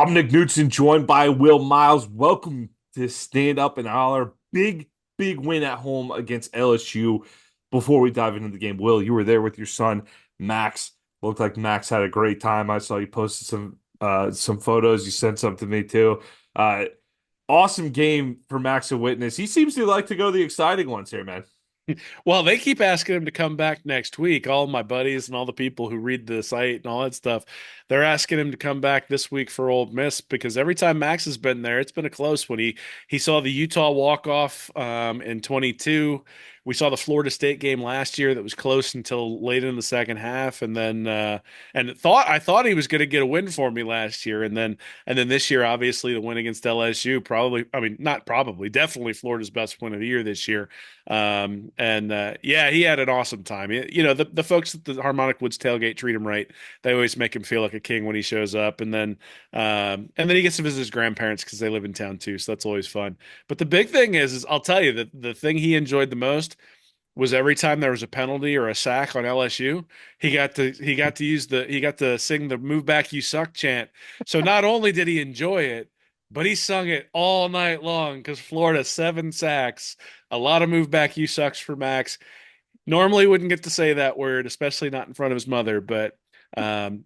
I'm Nick Knudsen, joined by Will Miles. Welcome to Stand Up and Holler. Big win at home against LSU. Before we dive into the game, Will, you were there with your son, Max. Looked like Max had a great time. I saw you posted some photos. You sent some to me too. Uh, awesome game for Max to witness. He seems to like to go the exciting ones here, man. Well, they keep asking him to come back next week. All my buddies and all the people who read the site and all that stuff, they're asking him to come back this week for Ole Miss because every time Max has been there, it's been a close one. He saw the Utah walk off in 22. We saw the Florida State game last year that was close until late in the second half, and then I thought he was going to get a win for me last year, and then this year, obviously the win against LSU, probably, I mean, not probably, definitely Florida's best win of the year this year. And yeah, he had an awesome time. The folks at the Harmonic Woods tailgate treat him right. They always make him feel like a king when he shows up, and then he gets to visit his grandparents because they live in town too, so that's always fun. But the big thing is I'll tell you that the thing he enjoyed the most was every time there was a penalty or a sack on LSU, he got to sing the "Move Back You Suck" chant. So not only did he enjoy it, but he sung it all night long because Florida 7 sacks, a lot of "Move Back You Sucks" for Max. Normally wouldn't get to say that word, especially not in front of his mother, but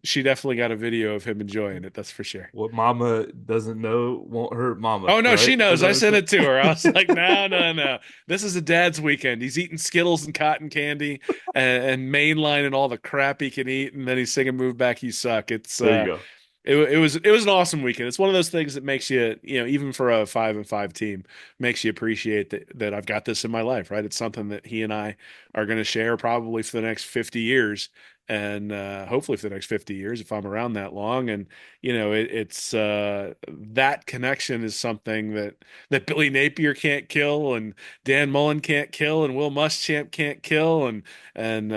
she definitely got a video of him enjoying it. That's for sure. What mama doesn't know won't hurt mama, Oh no, right? she Is knows. that I what sent it's it to her. I was like, no, no, no. This is a dad's weekend. He's eating Skittles and cotton candy and mainlining all the crap he can eat, and then he's singing "Move Back, You Suck." There you go. It was an awesome weekend. It's one of those things that makes you, even for a 5-5 team, makes you appreciate that I've got this in my life, right? It's something that he and I are going to share probably for the next 50 years, and hopefully for the next 50 years if I'm around that long. And it's that connection is something that Billy Napier can't kill, and Dan Mullen can't kill, and Will Muschamp can't kill, and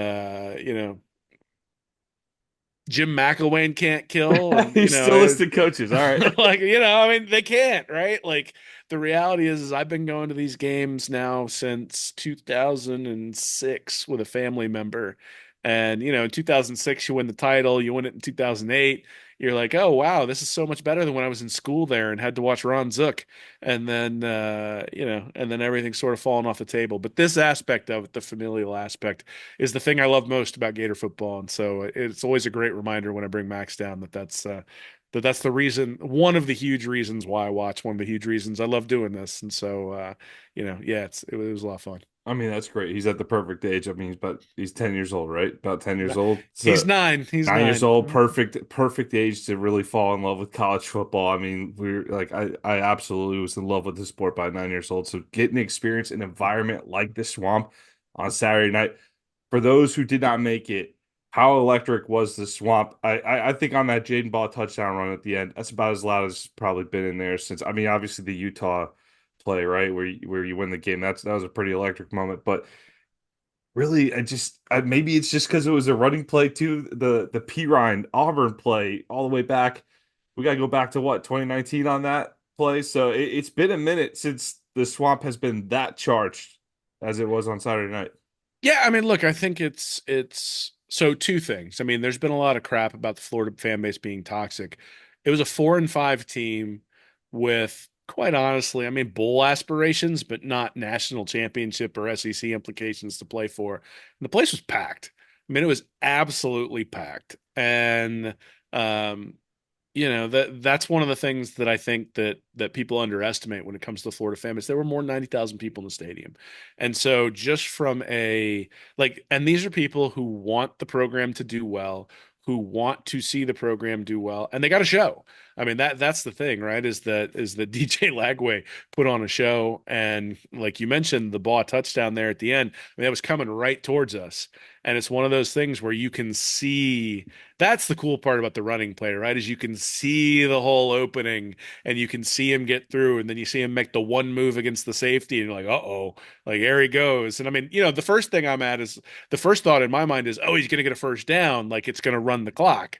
Jim McElwain can't kill, and He's still listed coaches. All right. I mean, they can't, right? Like the reality is I've been going to these games now since 2006 with a family member. And in 2006 you win the title, you win it in 2008. You're like, "Oh, wow, this is so much better than when I was in school there and had to watch Ron Zook." And then everything's sort of fallen off the table. But this aspect of it, the familial aspect, is the thing I love most about Gator football. And so it's always a great reminder when I bring Max down that's the reason, one of the huge reasons why I watch, one of the huge reasons I love doing this. And so, yeah, it was a lot of fun. I mean, that's great. He's at the perfect age. I mean, he's 10 years old, right? About 10 years No, old. he's So nine. He's 9 years nine. old, perfect age to really fall in love with college football. I mean, we're like I absolutely was in love with the sport by 9 years old. So getting to experience an environment like the swamp on Saturday night, for those who did not make it, how electric was the swamp? I think on that Jaden Ball touchdown run at the end, that's about as loud as it's probably been in there since. I mean, obviously the Utah play, right, where you win the game. That was a pretty electric moment, but really, maybe it's just because it was a running play too. The P Ryan Auburn play all the way back. We got to go back to what 2019 on that play. So it's been a minute since the swamp has been that charged as it was on Saturday night. Yeah, I mean, look, I think it's so two things. I mean, there's been a lot of crap about the Florida fan base being toxic. It was a 4-5 team with, quite honestly, I mean, bowl aspirations, but not national championship or SEC implications to play for. And the place was packed. I mean, it was absolutely packed. And um, that's one of the things that I think that people underestimate when it comes to the Florida fan base. There were more than 90,000 people in the stadium. And so just from a like, and these are people who want the program to do well, who want to see the program do well, and they got a show. I mean, that's the thing, right? Is that DJ Lagway put on a show, and like you mentioned, the ball touchdown there at the end, I mean, that was coming right towards us. And it's one of those things where you can see, that's the cool part about the running play, right? Is you can see the whole opening, and you can see him get through, and then you see him make the one move against the safety, and you're like, uh-oh, like here he goes. And I mean, the first thought in my mind is, oh, he's gonna get a first down, like it's gonna run the clock.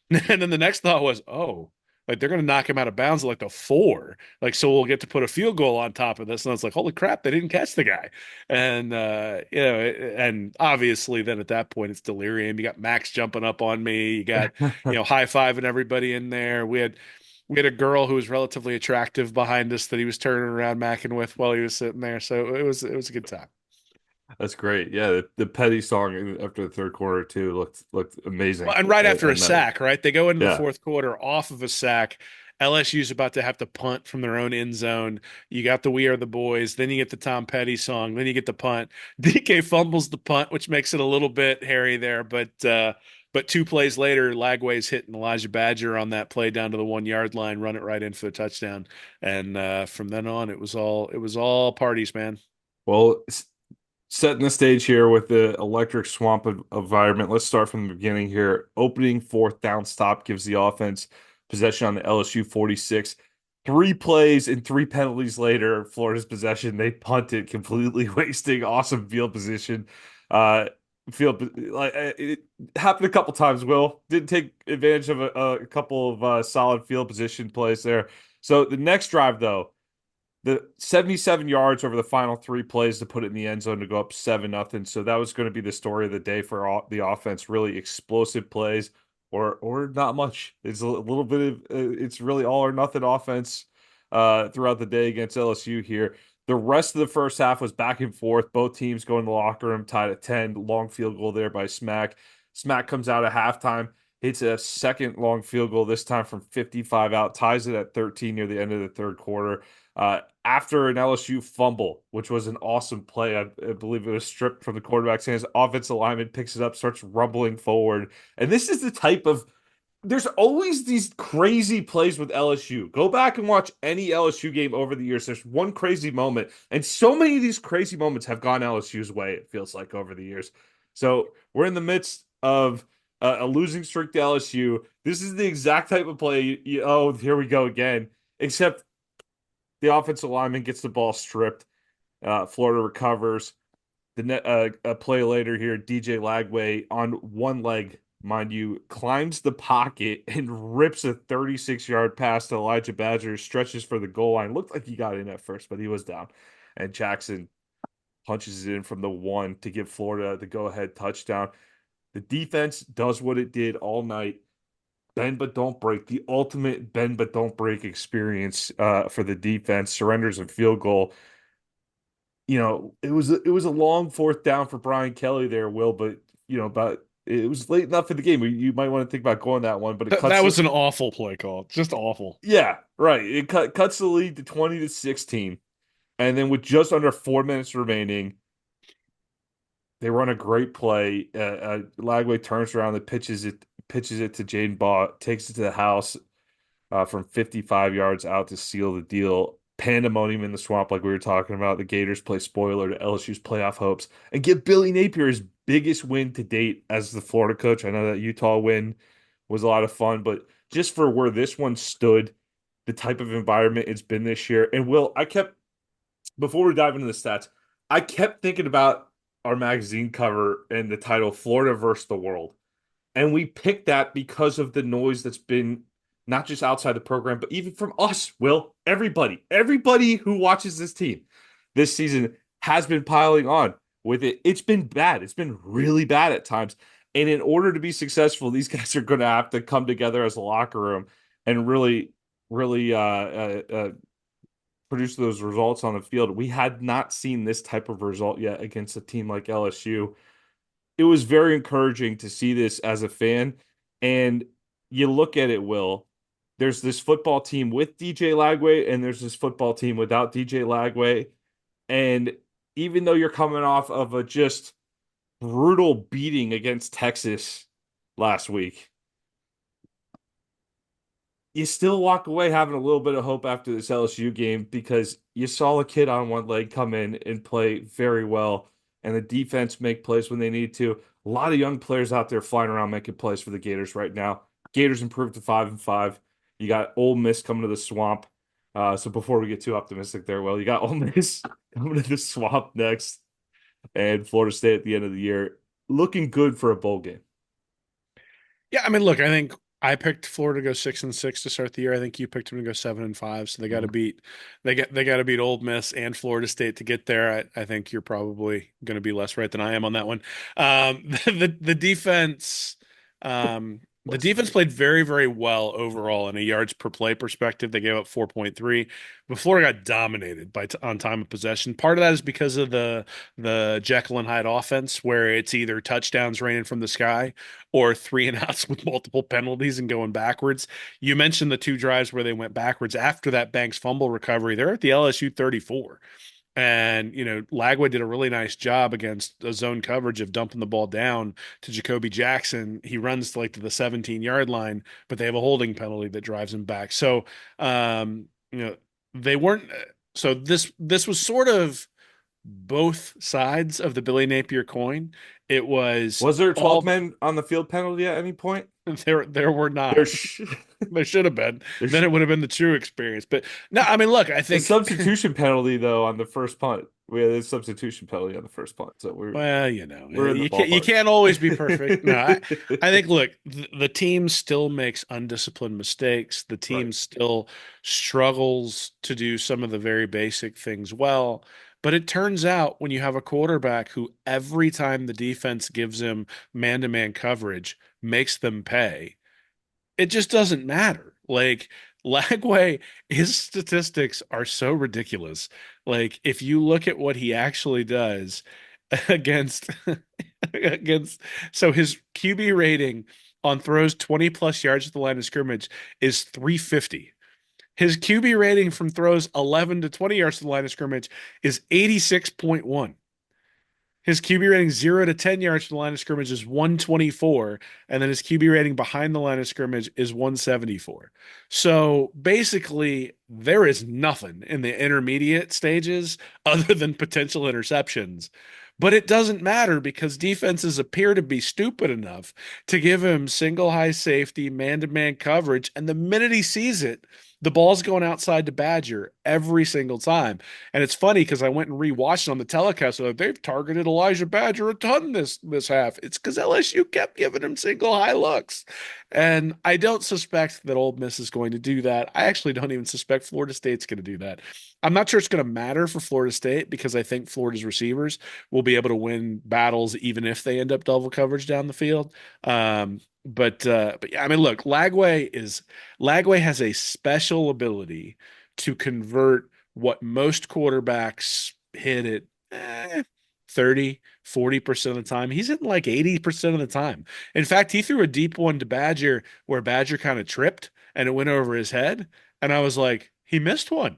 And then the next thought was, oh, like they're gonna knock him out of bounds at like the 4. Like, so we'll get to put a field goal on top of this. And I was like, holy crap, they didn't catch the guy. And and obviously then at that point it's delirium. You got Max jumping up on me, you got high-fiving everybody in there. We had a girl who was relatively attractive behind us that he was turning around macking with while he was sitting there. So it was a good time. That's great. Yeah, the Petty song after the third quarter too looked Well, amazing and right after a at night. sack, right? They go into the Yeah. fourth quarter off of a sack. LSU's about to have to punt from their own end zone. You got the "We Are the Boys," then you get the Tom Petty song, then you get the punt. DK fumbles the punt, which makes it a little bit hairy there, but 2 plays later, Lagway's hitting Elijah Badger on that play down to the 1 yard line, run it right in for the touchdown. And from then on, it was all parties, man. Well, setting the stage here with the electric swamp environment. Let's start from the beginning here. Opening fourth down stop gives the offense possession on the LSU 46. 3 plays and 3 penalties later, Florida's possession, they punted, completely wasting awesome field position. Uh, field like it happened a couple times. Will didn't take advantage of a couple of solid field position plays there. So the next drive though, the 77 yards over the final 3 plays to put it in the end zone to go up 7-0. So that was going to be the story of the day for the offense. Really explosive plays, or not much. It's a little bit of it's really all or nothing offense throughout the day against LSU here. The rest of the first half was back and forth. Both teams go in the locker room tied at 10. Long field goal there by Smack. Smack comes out at halftime, hits a second long field goal, this time from 55 out, ties it at 13 near the end of the third quarter. After an LSU fumble, which was an awesome play. I believe it was stripped from the quarterback's hands. Offensive lineman picks it up, starts rumbling forward. And this is the type of there's always these crazy plays with LSU. Go back and watch any LSU game over the years. There's one crazy moment, and so many of these crazy moments have gone LSU's way, it feels like, over the years. So we're in the midst of a losing streak to LSU. This is the exact type of play. Oh, here we go again. Except the offensive lineman gets the ball stripped. Florida recovers. A play later here, DJ Lagway on one leg, mind you, climbs the pocket and rips a 36-yard pass to Elijah Badger, stretches for the goal line. Looked like he got in at first, but he was down. And Jackson punches it in from the 1 to give Florida the go-ahead touchdown. The defense does what it did all night. Bend but don't break. The ultimate bend but don't break experience for the defense. Surrenders a field goal. It was a long fourth down for Brian Kelly there, Will, but but it was late enough in the game. You might want to think about going that one, but it That cuts. was an awful play call, just awful. Yeah, right. It cuts the lead to 20-16, and then with just under 4 minutes remaining, they run a great play. Lagway turns around and pitches it to Jaden Baugh, takes it to the house from 55 yards out to seal the deal. Pandemonium in the swamp, like we were talking about. The Gators play spoiler to LSU's playoff hopes and give Billy Napier his biggest win to date as the Florida coach. I know that Utah win was a lot of fun, but just for where this one stood, the type of environment it's been this year. And Will, before we dive into the stats, I kept thinking about our magazine cover and the title Florida versus the World. And we picked that because of the noise that's been not just outside the program, but even from us, Will. Everybody who watches this team this season has been piling on with it. It's been bad. It's been really bad at times. And in order to be successful, these guys are going to have to come together as a locker room and really, really produce those results on the field. We had not seen this type of result yet against a team like LSU. It was very encouraging to see this as a fan. And you look at it, Will, there's this football team with DJ Lagway, and there's this football team without DJ Lagway. And even though you're coming off of a just brutal beating against Texas last week, you still walk away having a little bit of hope after this LSU game because you saw a kid on one leg come in and play very well, and the defense make plays when they need to. A lot of young players out there flying around making plays for the Gators right now. Gators improved to 5-5. You got Ole Miss coming to the swamp. So before we get too optimistic there, well, you got Ole Miss coming to the swamp next, and Florida State at the end of the year, looking good for a bowl game. Yeah, I mean, look, I think I picked Florida to go 6-6 to start the year. I think you picked them to go 7-5. So they got to beat Ole Miss and Florida State to get there. I think you're probably going to be less right than I am on that one. The defense, The last defense night. played very, very well overall in a yards per play perspective. They gave up 4.3, but Florida got dominated on time of possession. Part of that is because of the Jekyll and Hyde offense, where it's either touchdowns raining from the sky or three and outs with multiple penalties and going backwards. You mentioned the two drives where they went backwards after that Banks fumble recovery. They're at the LSU 34. And, Lagway did a really nice job against a zone coverage of dumping the ball down to Jacoby Jackson. He runs to the 17-yard line, but they have a holding penalty that drives him back. So, um, you know, they weren't. So this was sort of both sides of the Billy Napier coin. It was Was there 12 all men on the field penalty at any point? there were not. There's There should have been. Then there's it would have been the true experience. But no, I mean, look, I a think. substitution penalty though on the first punt. We had a substitution penalty on the first punt, so Well, we're in the you ballpark. can't always be perfect. No, I think look, the team still makes undisciplined mistakes. The Right. team still struggles to do some of the very basic things well. But it turns out when you have a quarterback who every time the defense gives him man-to-man coverage makes them pay, it just doesn't matter. Like Lagway, his statistics are so ridiculous. Like if you look at what he actually does against against so his QB rating on throws 20 plus yards at the line of scrimmage is 350. His QB rating from throws 11 to 20 yards to the line of scrimmage is 86.1. His QB rating 0 to 10 yards from the line of scrimmage is 124, and then his QB rating behind the line of scrimmage is 174. So basically, there is nothing in the intermediate stages other than potential interceptions. But it doesn't matter because defenses appear to be stupid enough to give him single high safety, man to man coverage. And the minute he sees it, the ball's going outside to Badger every single time. And it's funny because I went and rewatched it on the telecast. So they've targeted Elijah Badger a ton this half. It's because LSU kept giving him single high looks. And I don't suspect that Ole Miss is going to do that. I actually don't even suspect Florida State's going to do that. I'm not sure it's going to matter for Florida State because I think Florida's receivers will be able to win battles even if they end up double coverage down the field. But yeah, I mean, look, Lagway has a special ability to convert what most quarterbacks hit at 30, 40% of the time. He's hitting like 80% of the time. In fact, he threw a deep one to Badger where Badger kind of tripped and it went over his head. And I was like, he missed one.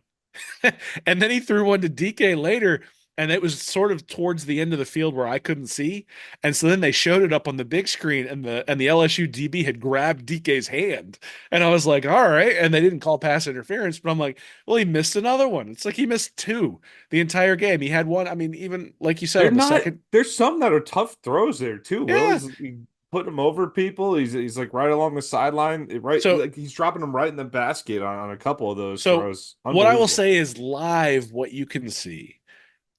And then he threw one to DK later, and it was sort of towards the end of the field where I couldn't see. And so then they showed it up on the big screen, and the LSU DB had grabbed DK's hand. And I was like, all right. And they didn't call pass interference, but I'm like, well, he missed another one. It's like he missed two the entire game. He had one. I mean, even like you said They're on the not. second. There's some that are tough throws there too. Yeah. He putting him over people. He's like right along the sideline, right? So Like he's dropping them right in the basket on a couple of those so throws. what I will Unbelievable. say is live, what you can see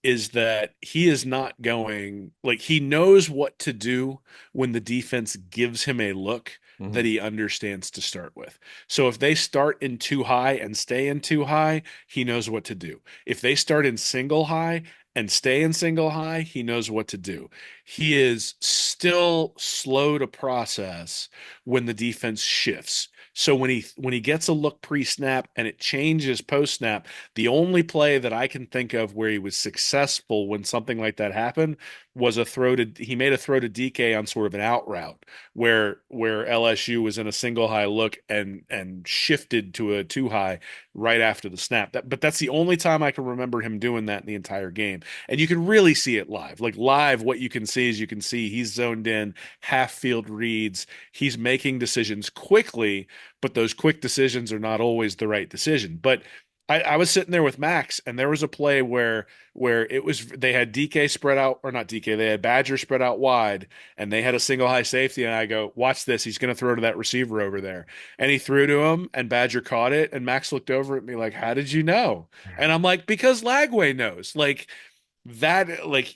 is that he is not going like he knows what to do when the defense gives him a look that Hmm. he understands to start with. So if they start in too high and stay in too high, he knows what to do. If they start in single high and stay in single high, he knows what to do. He is still slow to process when the defense shifts. So when he gets a look pre-snap and it changes post-snap, the only play that I can think of where he was successful when something like that happened was he made a throw to DK on sort of an out route where LSU was in a single high look and shifted to a two high right after the snap. But that's the only time I can remember him doing that in the entire game. And you can really see it live. Like live, what you can see is you can see he's zoned in, half field reads, he's making decisions quickly, but those quick decisions are not always the right decision. But I was sitting there with Max, and there was a play where it was they had DK spread out, or not DK, they had Badger spread out wide, and they had a single high safety. And I go, watch this, he's going to throw to that receiver over there, and he threw to him, and Badger caught it, and Max looked over at me like, "How did you know?" And I'm like, "Because Lagway knows." Like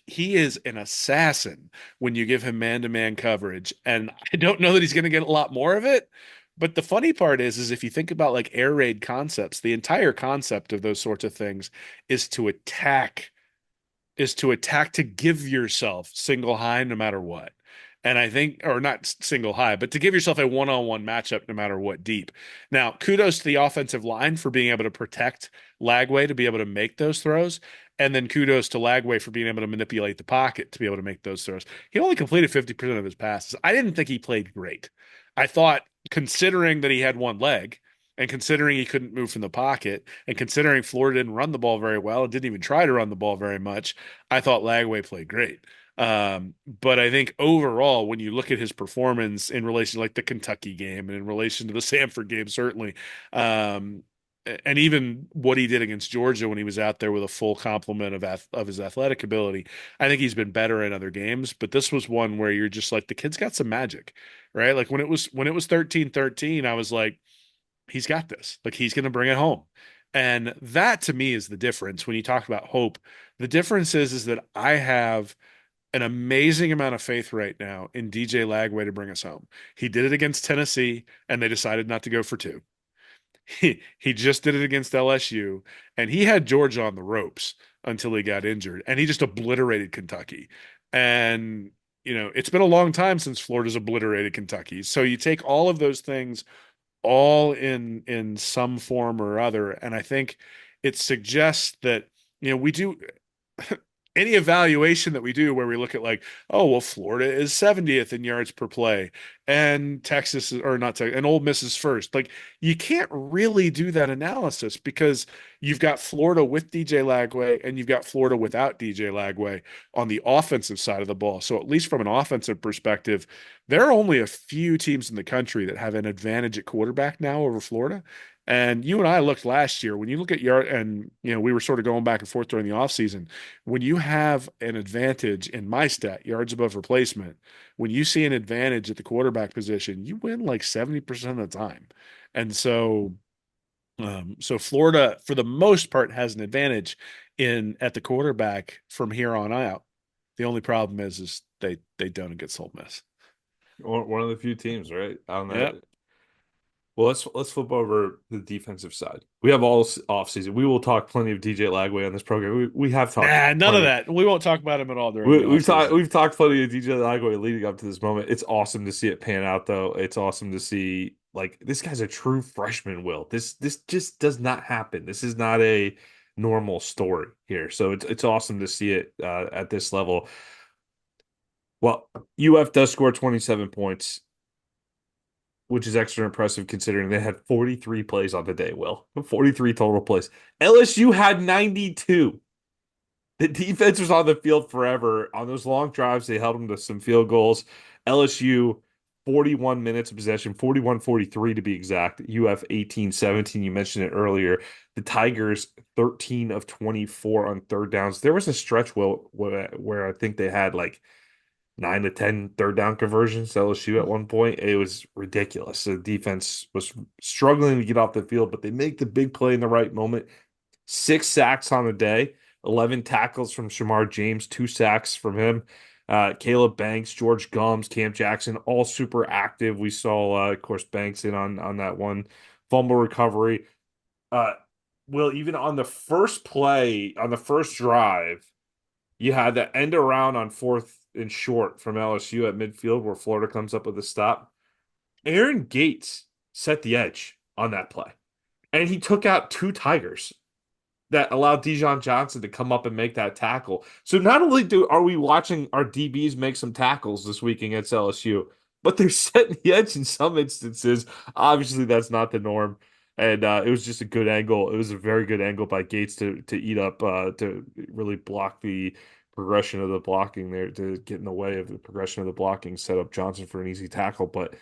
he is an assassin when you give him man-to-man coverage, and I don't know that he's going to get a lot more of it. But the funny part is if you think about like air raid concepts, the entire concept of those sorts of things is to attack, to give yourself single high no matter what. And I think, or not single high, but to give yourself a one-on-one matchup no matter what deep. Now, kudos to the offensive line for being able to protect Lagway to be able to make those throws. And then kudos to Lagway for being able to manipulate the pocket to be able to make those throws. He only completed 50% of his passes. I didn't think he played great. I thought, considering that he had one leg, and considering he couldn't move from the pocket, and considering Florida didn't run the ball very well and didn't even try to run the ball very much, I thought Lagway played great. But I think overall, when you look at his performance in relation to like the Kentucky game and in relation to the Samford game, certainly, um, and even what he did against Georgia when he was out there with a full complement of his athletic ability, I think he's been better in other games. But this was one where you're just like the kid's got some magic, right? Like when it was 13-13, I was like, he's got this. Like he's going to bring it home. And that to me is the difference when you talk about hope. The difference is that I have an amazing amount of faith right now in DJ Lagway to bring us home. He did it against Tennessee and they decided not to go for two. He just did it against LSU and he had Georgia on the ropes until he got injured and he just obliterated Kentucky. And it's been a long time since Florida's obliterated Kentucky. So you take all of those things all in some form or other. And I think it suggests that, we do any evaluation that we do where we look at like, oh, well, Florida is 70th in yards per play and Texas is, or not Texas, and Ole Miss is first. Like you can't really do that analysis because you've got Florida with DJ Lagway and you've got Florida without DJ Lagway on the offensive side of the ball. So at least from an offensive perspective, there are only a few teams in the country that have an advantage at quarterback now over Florida. And you and I looked last year when you look at yard, and we were sort of going back and forth during the offseason. When you have an advantage in my stat, yards above replacement, when you see an advantage at the quarterback position, you win like 70% of the time. And so Florida, for the most part, has an advantage in at the quarterback from here on out. The only problem is they don't against Ole Miss. One of the few teams, right? On Yep. that. Well, let's flip over the defensive side. We have all off season. We will talk plenty of DJ Lagway on this program. We have talked Nah, none of plenty. that. We won't talk about him at all during the offseason. We've talked plenty of DJ Lagway leading up to this moment. It's awesome to see it pan out, though. It's awesome to see like this guy's a true freshman. Will this just does not happen? This is not a normal story here. So it's awesome to see it at this level. Well, UF does score 27 points, which is extra impressive considering they had 43 plays on the day, Will. 43 total plays. LSU had 92. The defense was on the field forever. On those long drives, they held them to some field goals. LSU, 41 minutes of possession, 41-43 to be exact. UF 18-17. You mentioned it earlier. The Tigers, 13 of 24 on third downs. There was a stretch where I think they had like 9 to 10 third down conversions to LSU at one point. It was ridiculous. The defense was struggling to get off the field, but they make the big play in the right moment. 6 sacks on the day, 11 tackles from Shamar James, 2 sacks from him. Caleb Banks, George Gums, Cam Jackson, all super active. We saw, of course, Banks in on that one fumble recovery. Uh, Will, even on the first play, on the first drive, you had the end around on fourth and short from LSU at midfield where Florida comes up with a stop. Aaron Gates set the edge on that play. And he took out 2 Tigers that allowed Dijon Johnson to come up and make that tackle. So not only are we watching our DBs make some tackles this week against LSU, but they're setting the edge in some instances. Obviously, that's not the norm. And it was just a good angle. It was a very good angle by Gates to eat up to really block the progression of the blocking there, to get in the way of the progression of the blocking, set up Johnson for an easy tackle. But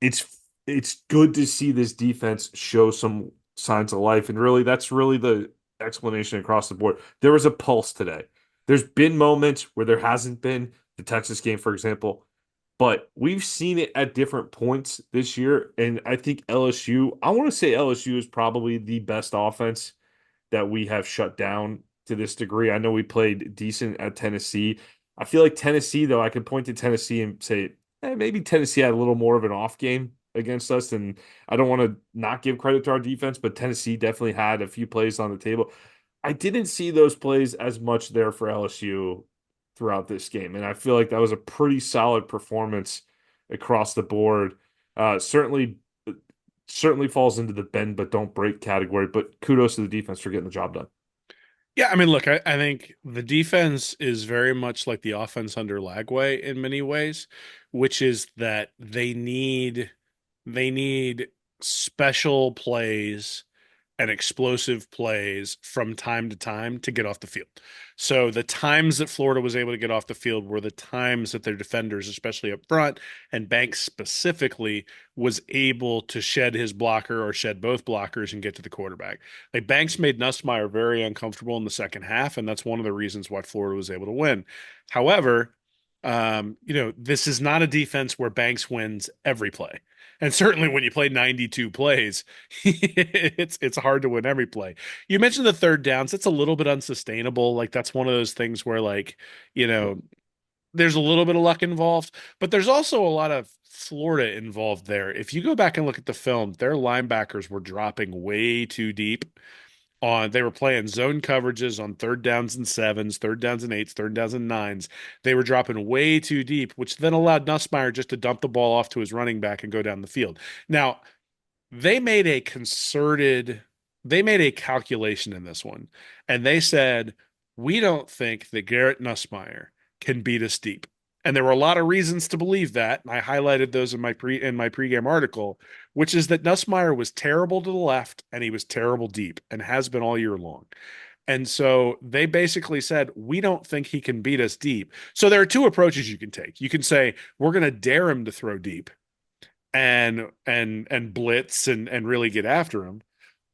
it's good to see this defense show some signs of life. And really, that's really the explanation across the board. There was a pulse today. There's been moments where there hasn't been, the Texas game, for example, but we've seen it at different points this year. And I think LSU, I want to say LSU is probably the best offense that we have shut down to this degree. I know we played decent at Tennessee. I feel like Tennessee, though, I could point to Tennessee and say, maybe Tennessee had a little more of an off game against us. And I don't want to not give credit to our defense, but Tennessee definitely had a few plays on the table. I didn't see those plays as much there for LSU throughout this game. And I feel like that was a pretty solid performance across the board. Certainly falls into the bend but don't break category, but kudos to the defense for getting the job done. Yeah, I mean, look, I think the defense is very much like the offense under Lagway in many ways, which is that they need special plays and explosive plays from time to time to get off the field. So the times that Florida was able to get off the field were the times that their defenders, especially up front, and Banks specifically, was able to shed his blocker or shed both blockers and get to the quarterback. Like Banks made Nussmeier very uncomfortable in the second half, and that's one of the reasons why Florida was able to win. However, this is not a defense where Banks wins every play. And certainly when you play 92 plays, it's hard to win every play. You mentioned the third downs. It's a little bit unsustainable. Like that's one of those things where you Yeah. know, there's a little bit of luck involved, but there's also a lot of Florida involved there. If you go back and look at the film, their linebackers were dropping way too deep they were playing zone coverages on third downs and sevens, third downs and eights, third downs and nines. They were dropping way too deep, which then allowed Nussmeier just to dump the ball off to his running back and go down the field. Now, they made a they made a calculation in this one, and they said, we don't think that Garrett Nussmeier can beat us deep. And there were a lot of reasons to believe that, and I highlighted those in my pregame article, which is that Nussmeier was terrible to the left and he was terrible deep and has been all year long. And so they basically said, we don't think he can beat us deep. So there are two approaches you can take. You can say, we're going to dare him to throw deep and blitz and really get after him.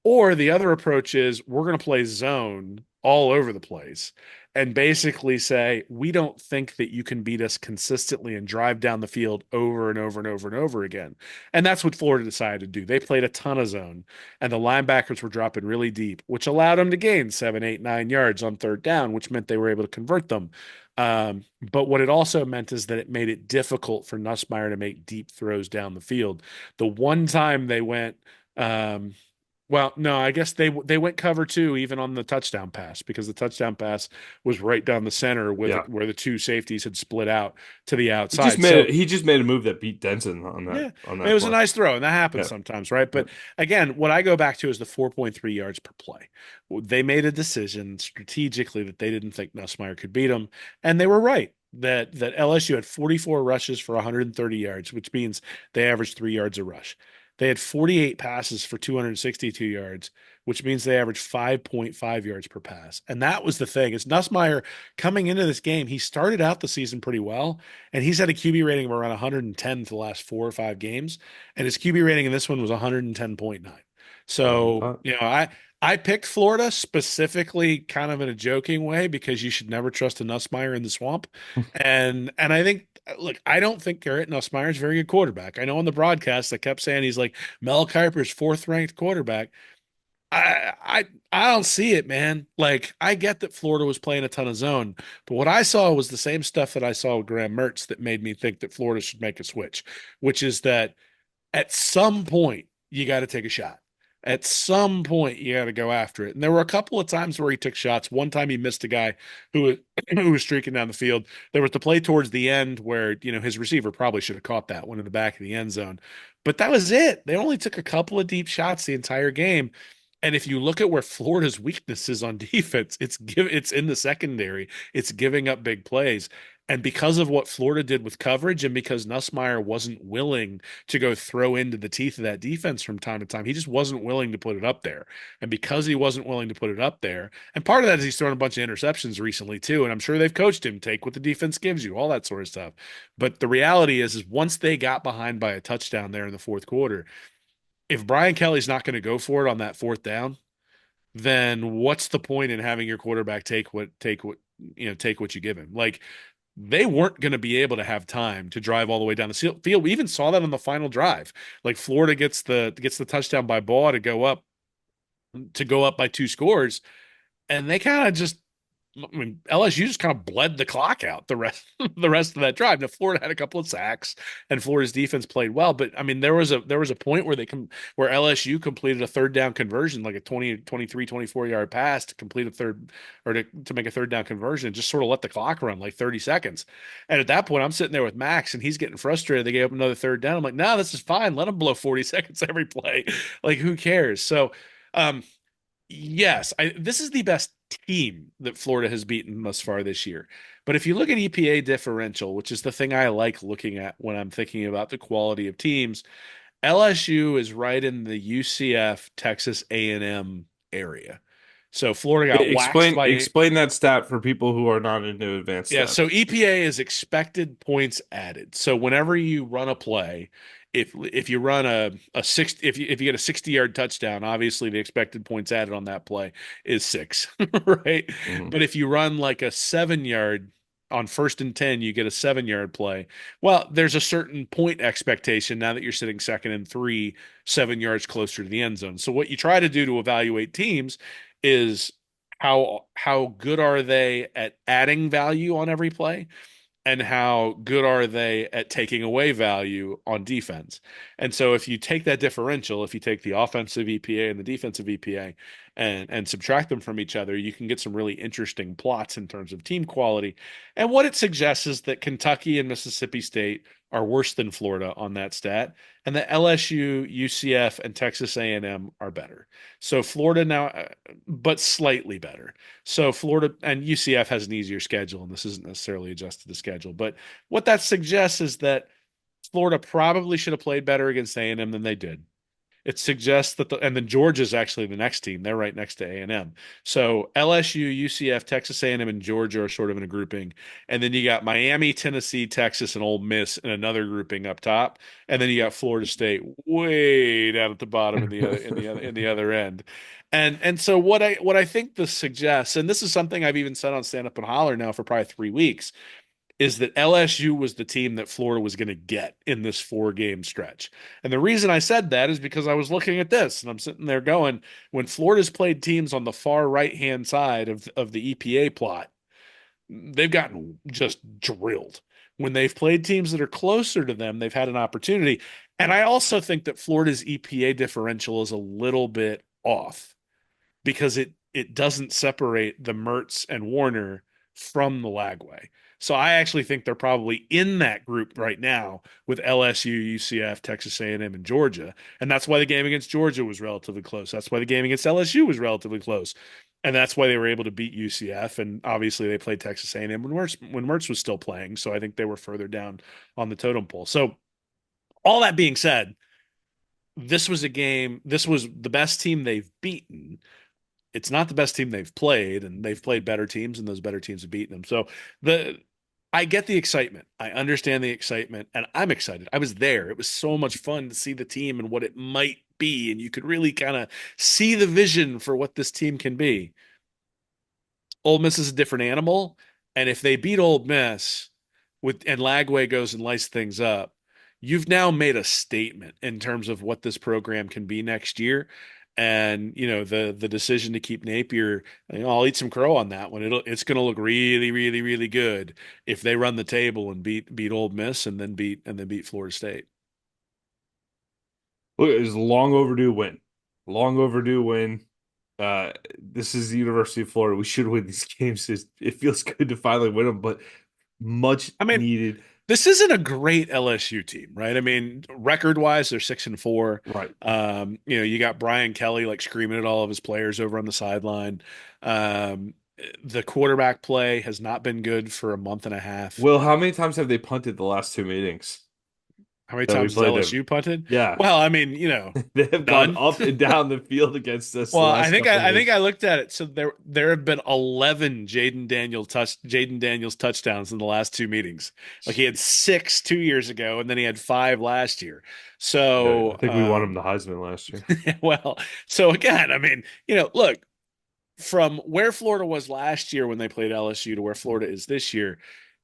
Or the other approach is we're going to play zone all over the place and basically say, we don't think that you can beat us consistently and drive down the field over and over and over and over again. And that's what Florida decided to do. They played a ton of zone, and the linebackers were dropping really deep, which allowed them to gain 7, 8, 9 yards on third down, which meant they were able to convert them. But what it also meant is that it made it difficult for Nussmeier to make deep throws down the field. The one time they went, um, well, no, I guess they went cover two even on the touchdown pass because the touchdown pass was right down the center with Yeah. it, where the two safeties had split out to the He just outside. made So it. He just made a move that beat Denson on yeah, it that was a play. nice throw, and that happens Yeah. sometimes, right? Yeah. But again, what I go back to is the 4.3 yards per play. They made a decision strategically that they didn't think Nussmeier could beat them, and they were right. That LSU had 44 rushes for 130 yards, which means they averaged 3 yards a rush. They had 48 passes for 262 yards, which means they averaged 5.5 yards per pass. And that was the thing is Nussmeier coming into this game, he started out the season pretty well, and he's had a QB rating of around 110 for the last 4 or 5 games, and his QB rating in this one was 110.9. So, Uh, I picked Florida specifically kind of in a joking way because you should never trust a Nussmeier in the swamp. And I think look, I don't think Garrett Nussmeier is a very good quarterback. I know on the broadcast I kept saying he's like Mel Kiper's fourth ranked quarterback. I don't see it, man. Like I get that Florida was playing a ton of zone, but what I saw was the same stuff that I saw with Graham Mertz that made me think that Florida should make a switch, which is that at some point you got to take a shot. At some point you got to go after it. And there were a couple of times where he took shots. One time he missed a guy who was, who was streaking down the field. There was the play towards the end where, his receiver probably should have caught that one in the back of the end zone. But that was it. They only took a couple of deep shots the entire game. And if you look at where Florida's weakness is on defense, it's in the secondary. It's giving up big plays. And because of what Florida did with coverage, and because Nussmeier wasn't willing to go throw into the teeth of that defense from time to time, he just wasn't willing to put it up there. And because he wasn't willing to put it up there, and part of that is he's thrown a bunch of interceptions recently too. And I'm sure they've coached him, take what the defense gives you, all that sort of stuff. But the reality is once they got behind by a touchdown there in the fourth quarter, if Brian Kelly's not going to go for it on that fourth down, then what's the point in having your quarterback take what you give him? Like they weren't going to be able to have time to drive all the way down the field. We even saw that on the final drive. Like Florida gets the touchdown by ball to go up by two scores, and they kind of just I mean, LSU just kind of bled the clock out the rest the rest of that drive. Now Florida had a couple of sacks and Florida's defense played well, but I mean there was a point where where LSU completed a third down conversion, like a 20, 23, 24 yard pass to complete a third or to make a third down conversion, just sort of let the clock run like 30 seconds. And at that point, I'm sitting there with Max and he's getting frustrated. They gave up another third down. I'm like, no, this is fine. Let them blow 40 seconds every play. Like, who cares? So, um, yes, this is the best team that Florida has beaten thus far this year. But if you look at EPA differential, which is the thing I like looking at when I'm thinking about the quality of teams, LSU is right in the UCF, Texas A&M area. So Florida got waxed by Explain that stat for people who are not into advanced yeah, so stats. EPA is expected points added. So whenever you run a play, if you run a six if you get a 60-yard touchdown, obviously the expected points added on that play is 6, right? Mhm. But if you run like a 7-yard on 1st and 10, you get a 7-yard play. Well, there's a certain point expectation now that you're sitting 2nd and 3, 7 yards closer to the end zone. So what you try to do to evaluate teams is how good are they at adding value on every play and how good are they at taking away value on defense. And so if you take that differential, if you take the offensive EPA and the defensive EPA and subtract them from each other, you can get some really interesting plots in terms of team quality. And what it suggests is that Kentucky and Mississippi State are worse than Florida on that stat, and that LSU, UCF, and Texas A&M are better. So Florida now, but slightly better. So Florida and UCF has an easier schedule, and this isn't necessarily adjusted to schedule. But what that suggests is that Florida probably should have played better against A&M than they did. It suggests that and then Georgia's actually the next team. They're right next to A&M. So LSU, UCF, Texas A&M, and Georgia are sort of in a grouping, and then you got Miami, Tennessee, Texas, and Ole Miss in another grouping up top, and then you got Florida State way down at the bottom in the other end. And so what I think this suggests, and this is something I've even said on Stand Up and Holler now for probably 3 weeks, is that LSU was the team that Florida was going to get in this 4 game stretch. And the reason I said that is because I was looking at this and I'm sitting there going, when Florida's played teams on the far right hand side of the EPA plot, they've gotten just drilled. When they've played teams that are closer to them, they've had an opportunity. And I also think that Florida's EPA differential is a little bit off because it doesn't separate the Mertz and Warner from the Lagway. So I actually think they're probably in that group right now with LSU, UCF, Texas A&M, and Georgia, and that's why the game against Georgia was relatively close. That's why the game against LSU was relatively close, and that's why they were able to beat UCF. And obviously they played Texas A&M when Mertz was still playing, so I think they were further down on the totem pole. So all that being said, this was a game. This was the best team they've beaten. It's not the best team they've played, and they've played better teams, and those better teams have beaten them. So the I get the excitement. I understand the excitement, and I'm excited. I was there. It was so much fun to see the team and what it might be, and you could really kind of see the vision for what this team can be. Ole Miss is a different animal, and if they beat Ole Miss with and Lagway goes and lights things up, you've now made a statement in terms of what this program can be next year. And the decision to keep Napier, I'll eat some crow on that one. It's going to look really, really, really good if they run the table and beat Ole Miss and then beat Florida State. Look, it was a long overdue win. Long overdue win. This is the University of Florida. We should win these games. It feels good to finally win them, but much I mean, needed. this isn't a great LSU team, right? I mean, record wise, they're 6-4. Right. You got Brian Kelly like screaming at all of his players over on the sideline. Um, the quarterback play has not been good for a month and a half. Will, how many times have they punted the last 2 meetings How many that we times has played them? LSU punted? Yeah. Well, I mean, They have gone none. up and down the field against us the Well, I last think couple of I, I think games. I looked at it. So there have been 11 Jaden Daniels touchdowns in the last 2 meetings. Like he had 6 2 years ago, and then he had 5 last year. Yeah, So I think we won him the Heisman last year. well, so again, I mean, look, from where Florida was last year when they played LSU to where Florida is this year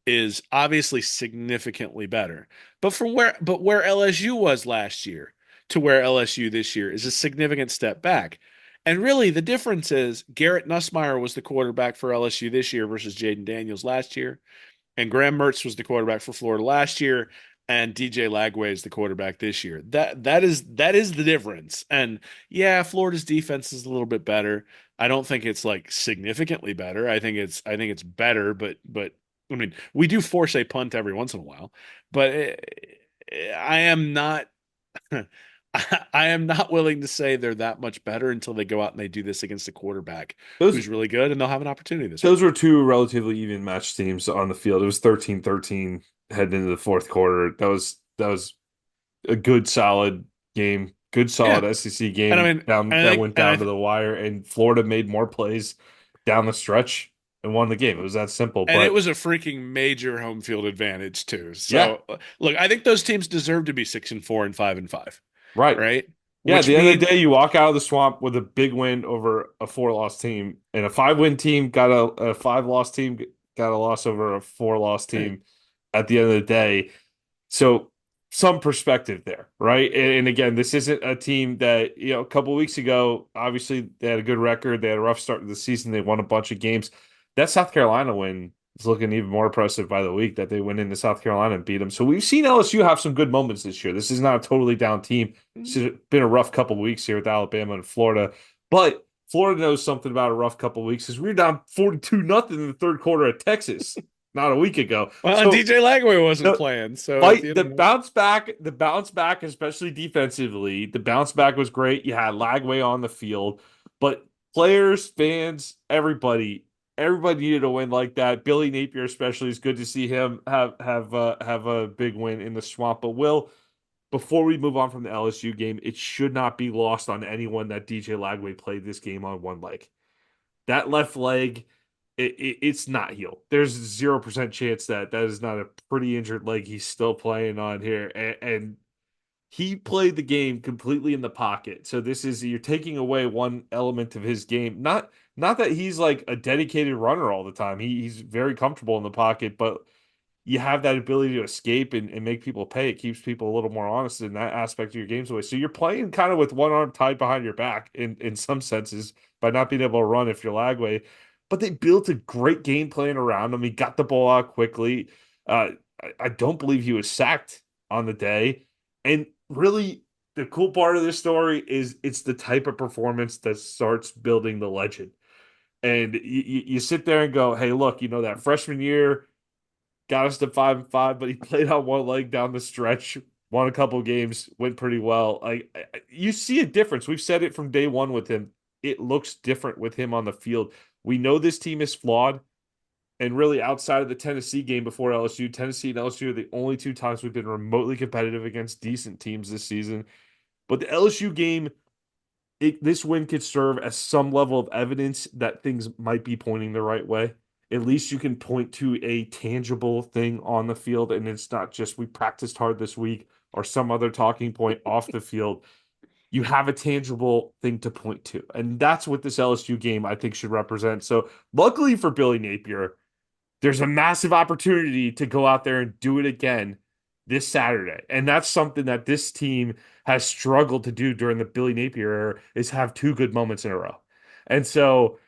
is obviously significantly better. But where LSU was last year to where LSU this year is a significant step back. And really, the difference is Garrett Nussmeier was the quarterback for LSU this year versus Jaden Daniels last year. And Graham Mertz was the quarterback for Florida last year, and DJ Lagway is the quarterback this year. That is the difference. And yeah, Florida's defense is a little bit better. I don't think it's like significantly better. I think it's better, but I mean, we do force a punt every once in a while, but I am not I am not willing to say they're that much better until they go out and they do this against a quarterback Those who's really good, and they'll have an opportunity this those week. were two relatively even matched teams on the field. It was 13-13 heading into the fourth quarter. That was a good solid game. Good Yeah. solid SEC And I game mean, down I that think, went and I down to th the wire, and Florida made more plays down the stretch and won the game. It was that simple. And it But was a freaking major home field advantage too. yeah, So look, I think those teams deserve to be 6-4 and 5-5, right. right? Yeah, at Which the end of the mean, day, you walk out of the swamp with a big win over a four-loss team, and a five-win team got a five-loss team got a loss over a four-loss right. team at the end of the day. So some perspective there, right? And again, this isn't a team that, a couple of weeks ago, obviously they had a good record. They had a rough start to the season. They won a bunch of games. That South Carolina win is looking even more impressive by the week that they went into South Carolina and beat them. So we've seen LSU have some good moments this year. This is not a totally down team. It's been a rough couple of weeks here with Alabama and Florida. But Florida knows something about a rough couple of weeks because we were down 42-0 in the third quarter at Texas not a week ago. Well, and So DJ Lagway wasn't the playing, so at the fight end of the bounce back, especially defensively, the bounce back was great. You had Lagway on the field, but players, fans, everybody needed a win like that. Billy Napier, especially, is good to see him have a big win in the swamp. But Will, before we move on from the LSU game, it should not be lost on anyone that DJ Lagway played this game on one leg. That left leg, it's not healed. There's 0% chance that that is not a pretty injured leg he's still playing on here. And he played the game completely in the pocket. So this is you're taking away one element of his game. Not that he's like a dedicated runner all the time. He's very comfortable in the pocket, but you have that ability to escape and make people pay. It keeps people a little more honest in that aspect of your games away. So you're playing kind of with one arm tied behind your back in some senses by not being able to run if you're Lagway. But they built a great game plan around him. He got the ball out quickly. I don't believe he was sacked on the day. And really, the cool part of this story is it's the type of performance that starts building the legend. And you sit there and go, hey, look, that freshman year got us to 5-5, but he played on one leg down the stretch, won a couple games, went pretty well. Like you see a difference. We've said it from day one with him. It looks different with him on the field. We know this team is flawed. And really, outside of the Tennessee game before LSU, Tennessee and LSU are the only two times we've been remotely competitive against decent teams this season. But the LSU game, this win could serve as some level of evidence that things might be pointing the right way. At least you can point to a tangible thing on the field, and it's not just we practiced hard this week or some other talking point off the field. You have a tangible thing to point to. And that's what this LSU game, I think, should represent. So, luckily for Billy Napier, there's a massive opportunity to go out there and do it again this Saturday. And that's something that this team has struggled to do during the Billy Napier era is have two good moments in a row. And so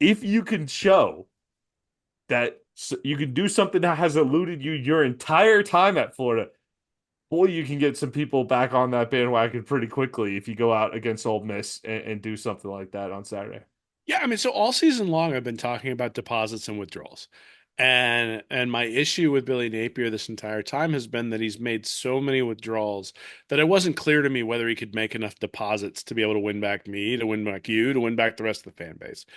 if you can show that you can do something that has eluded you your entire time at Florida, boy, you can get some people back on that bandwagon pretty quickly if you go out against Ole Miss and do something like that on Saturday. Yeah, I mean, so all season long, I've been talking about deposits and withdrawals. And my issue with Billy Napier this entire time has been that he's made so many withdrawals that it wasn't clear to me whether he could make enough deposits to be able to win back me, to win back you, to win back the rest of the fan base.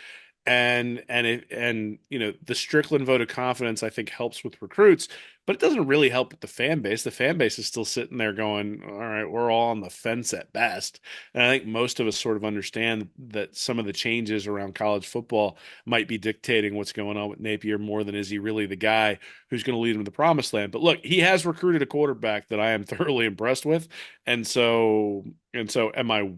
And the Strickland vote of confidence I think helps with recruits, but it doesn't really help with the fan base. The fan base is still sitting there going, all right, we're all on the fence at best. And I think most of us sort of understand that some of the changes around college football might be dictating what's going on with Napier more than is he really the guy who's going to lead him to the promised land. But look, he has recruited a quarterback that I am thoroughly impressed with. And so am I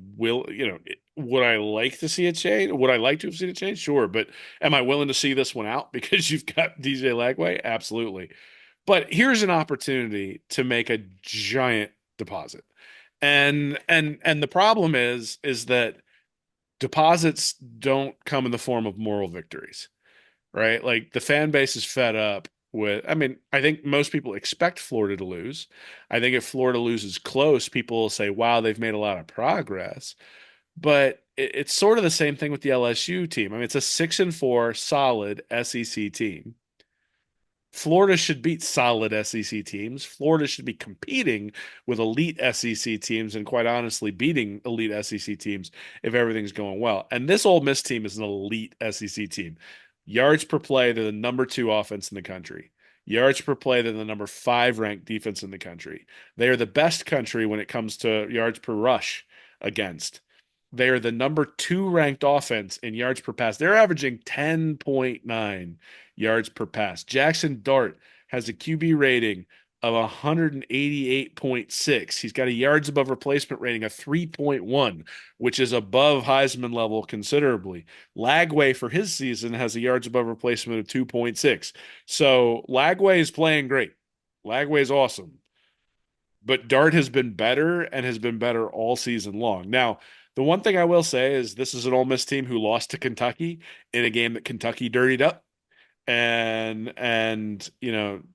would I like to see a change? Would I like to have seen a change? Sure. But am I willing to see this one out because you've got DJ Lagway? Absolutely. But here's an opportunity to make a giant deposit. And the problem is that deposits don't come in the form of moral victories, right? Like the fan base is fed up with, I mean, I think most people expect Florida to lose. I think if Florida loses close, people will say, wow, they've made a lot of progress. But it's sort of the same thing with the LSU team. I mean, it's a 6-4 solid SEC team. Florida should beat solid SEC teams. Florida should be competing with elite SEC teams and quite honestly beating elite SEC teams if everything's going well. And this Ole Miss team is an elite SEC team. Yards per play, they're the number two offense in the country. Yards per play, they're the number five ranked defense in the country. They are the best country when it comes to yards per rush against. They are the number two ranked offense in yards per pass. They're averaging 10.9 yards per pass. Jackson Dart has a QB rating of 188.6. He's got a yards above replacement rating of 3.1, which is above Heisman level considerably. Lagway for his season has a yards above replacement of 2.6. So Lagway is playing great. Lagway is awesome. But Dart has been better and has been better all season long. Now, the one thing I will say is this is an Ole Miss team who lost to Kentucky in a game that Kentucky dirtied up. And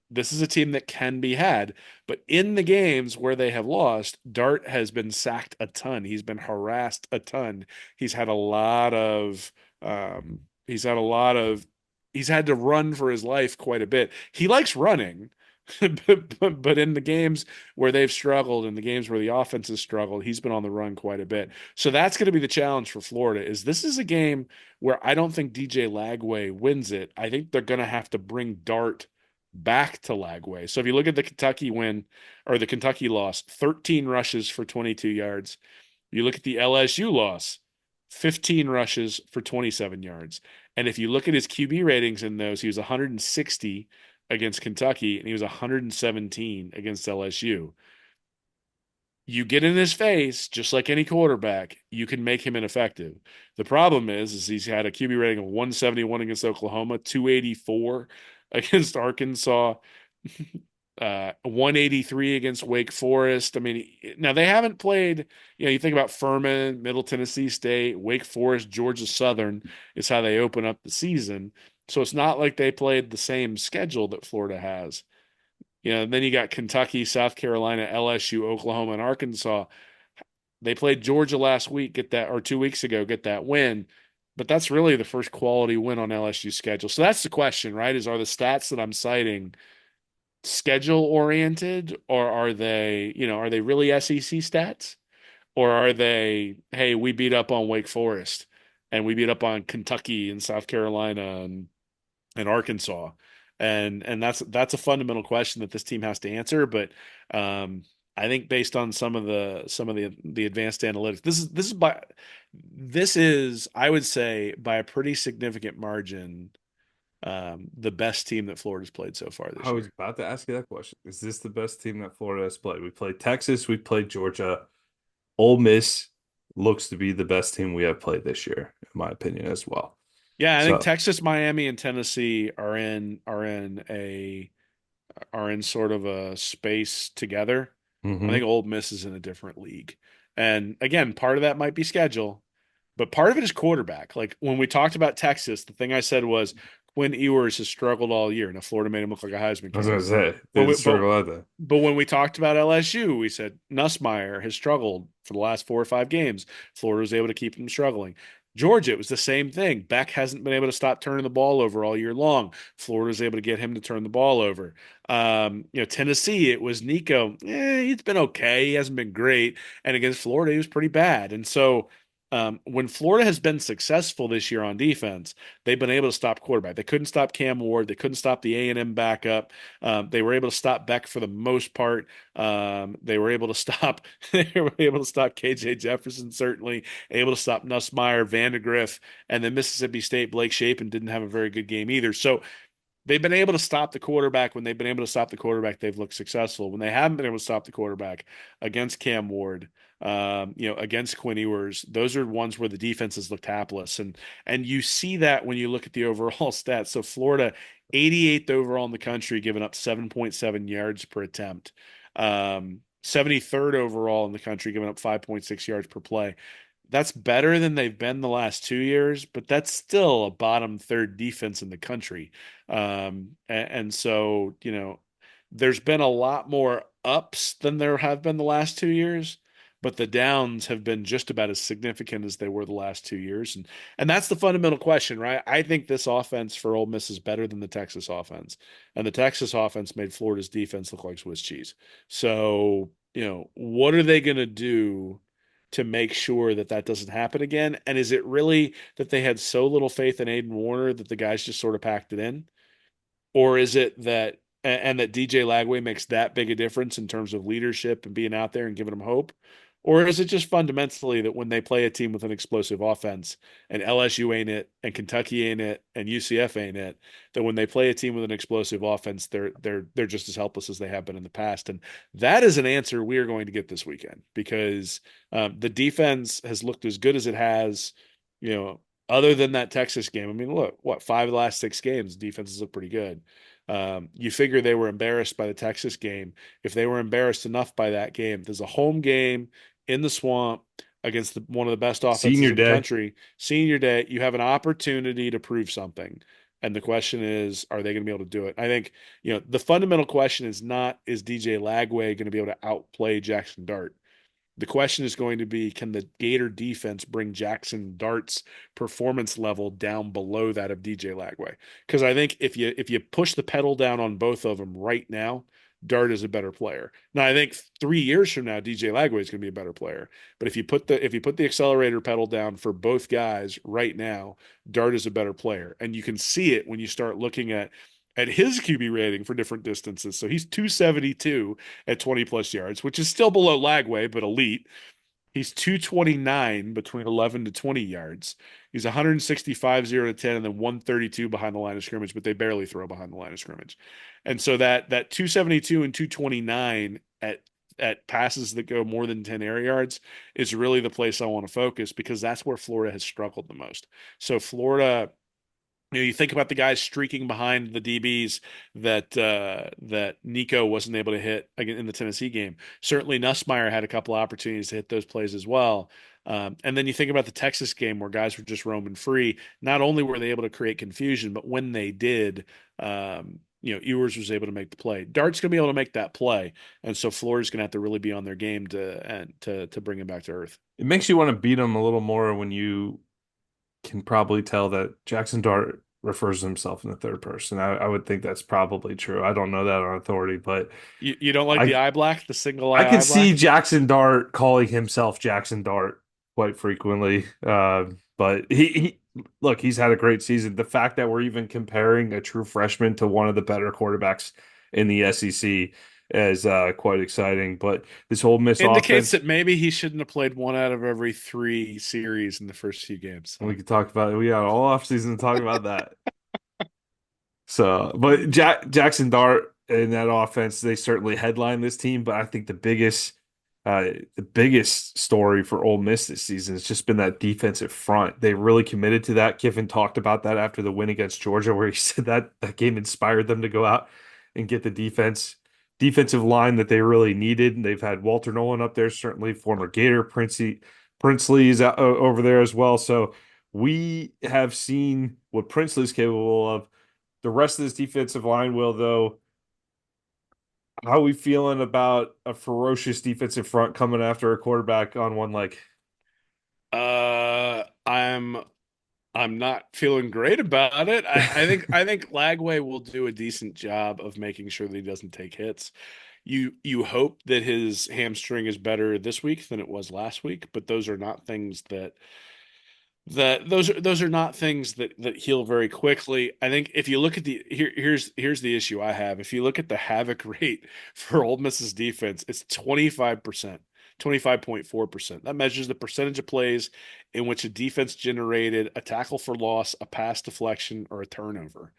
this is a team that can be had, but in the games where they have lost, Dart has been sacked a ton. He's been harassed a ton. He's had a lot of he's had a lot of he's had to run for his life quite a bit. He likes running. But in the games where they've struggled, in the games where the offense has struggled, he's been on the run quite a bit. So that's going to be the challenge for Florida. Is this is a game where I don't think DJ Lagway wins it. I think they're going to have to bring Dart back to Lagway. So if you look at the Kentucky win or the Kentucky loss, 13 rushes for 22 yards. You look at the LSU loss, 15 rushes for 27 yards. And if you look at his QB ratings in those, he was 160 against Kentucky and he was 117 against LSU. You get in his face, just like any quarterback, you can make him ineffective. The problem is he's had a QB rating of 171 against Oklahoma, 284 against Arkansas, 183 against Wake Forest. I mean, now they haven't played, you think about Furman, Middle Tennessee State, Wake Forest, Georgia Southern is how they open up the season. So it's not like they played the same schedule that Florida has. Then you got Kentucky, South Carolina, LSU, Oklahoma, and Arkansas. They played Georgia last week, get that, or 2 weeks ago, get that win. But that's really the first quality win on LSU's schedule. So that's the question, right? Are the stats that I'm citing schedule oriented, or are they really SEC stats? Or are they, hey, we beat up on Wake Forest and we beat up on Kentucky and South Carolina and Arkansas? And that's a fundamental question that this team has to answer. But I think based on some of the advanced analytics, this is I would say by a pretty significant margin the best team that Florida's played so far I this was year. about to ask you that question. Is this the best team that Florida has played? We played Texas, we played Georgia. Ole Miss looks to be the best team we have played this year, in my opinion, as well. Yeah, I think So, Texas, Miami, and Tennessee are in sort of a space together. I think mhm. Ole Miss is in a different league. And again, part of that might be schedule, but part of it is quarterback. Like when we talked about Texas, the thing I said was Quinn Ewers has struggled all year. Now Florida made him look like a Heisman I was gonna candidate. say they But did we, but struggle at that. but when we talked about LSU, we said Nussmeier has struggled for the last 4 or 5 games. Florida was able to keep him struggling. Georgia, it was the same thing. Beck hasn't been able to stop turning the ball over all year long. Florida was able to get him to turn the ball over. Tennessee, it was Nico. He's been okay. He hasn't been great. And against Florida, he was pretty bad. And so when Florida has been successful this year on defense, they've been able to stop quarterback. They couldn't stop Cam Ward. They couldn't stop the A&M backup. They were able to stop Beck for the most part. They were able to stop. They were able to stop KJ Jefferson, certainly able to stop Nussmeier, Vandegrift, and then Mississippi State. Blake Shapen didn't have a very good game either. So they've been able to stop the quarterback. When they've been able to stop the quarterback, they've looked successful. When they haven't been able to stop the quarterback against Cam Ward, against Quinn Ewers, those are ones where the defenses looked hapless. And you see that when you look at the overall stats. So Florida, 88th overall in the country, giving up 7.7 yards per attempt. 73rd overall in the country, giving up 5.6 yards per play. That's better than they've been the last 2 years, but that's still a bottom third defense in the country. And so, there's been a lot more ups than there have been the last 2 years, but the downs have been just about as significant as they were the last 2 years. And that's the fundamental question, right? I think this offense for Ole Miss is better than the Texas offense. And the Texas offense made Florida's defense look like Swiss cheese. So, what are they going to do to make sure that that doesn't happen again? And is it really that they had so little faith in Aiden Warner that the guys just sort of packed it in? Or is it that and that DJ Lagway makes that big a difference in terms of leadership and being out there and giving them hope? Or is it just fundamentally that when they play a team with an explosive offense and LSU ain't it and Kentucky ain't it and UCF ain't it, that when they play a team with an explosive offense, they're just as helpless as they have been in the past? And that is an answer we are going to get this weekend because the defense has looked as good as it has, you know, other than that Texas game. I mean, look, what, 5 of the last 6 games, defenses look pretty good. You figure they were embarrassed by the Texas game. If they were embarrassed enough by that game, there's a home game in the swamp against one of the best offenses Senior in the day. country. Senior day, you have an opportunity to prove something. And the question is, are they going to be able to do it? I think, the fundamental question is not, is DJ Lagway going to be able to outplay Jackson Dart? The question is going to be, can the Gator defense bring Jackson Dart's performance level down below that of DJ Lagway? Because I think if you push the pedal down on both of them right now, Dart is a better player. Now I think 3 years from now, DJ Lagway is going to be a better player. But if you put the accelerator pedal down for both guys right now, Dart is a better player, and you can see it when you start looking at his QB rating for different distances. So he's 272 at 20 plus yards, which is still below Lagway, but elite. He's 229 between 11 to 20 yards. He's 165 0 to 10 and then 132 behind the line of scrimmage, but they barely throw behind the line of scrimmage. And so that 272 and 229 at passes that go more than 10 air yards is really the place I want to focus because that's where Florida has struggled the most. So Florida, you think about the guys streaking behind the DBs that Nico wasn't able to hit in the Tennessee game. Certainly, Nussmeier had a couple opportunities to hit those plays as well. And then you think about the Texas game where guys were just roaming free. Not only were they able to create confusion, but when they did, Ewers was able to make the play. Dart's going to be able to make that play, and so Florida's going to have to really be on their game to bring him back to earth. It makes you want to beat them a little more when you can probably tell that Jackson Dart refers to himself in the third person. I would think that's probably true. I don't know that on authority, but You don't like the I eye black, the single I could eye see black? Jackson Dart calling himself Jackson Dart quite frequently. But he look, he's had a great season. The fact that we're even comparing a true freshman to one of the better quarterbacks in the SEC is quite exciting. But this whole Miss Indicates offense, that maybe he shouldn't have played one out of every 3 series in the first few games. we could talk about it. We got all offseason to talk about that. So, but Jackson Dart in that offense, they certainly headline this team. But I think the biggest story for Ole Miss this season has just been that defensive front. They really committed to that. Kiffin talked about that after the win against Georgia, where he said that game inspired them to go out and get the defensive line that they really needed. And they've had Walter Nolan up there, certainly former Gator Princely is over there as well. So we have seen what Princely is capable of. The rest of this defensive line will, though. How are we feeling about a ferocious defensive front coming after a quarterback on one leg? Uh, I'm I'm not feeling great about it. I think Lagway will do a decent job of making sure that he doesn't take hits. You hope that his hamstring is better this week than it was last week, but those are not things those are not things that heal very quickly. I think if you look at here's the issue I have. If you look at the havoc rate for Ole Miss's defense, it's 25%, 25.4%. That measures the percentage of plays in which a defense generated a tackle for loss, a pass deflection, or a turnover.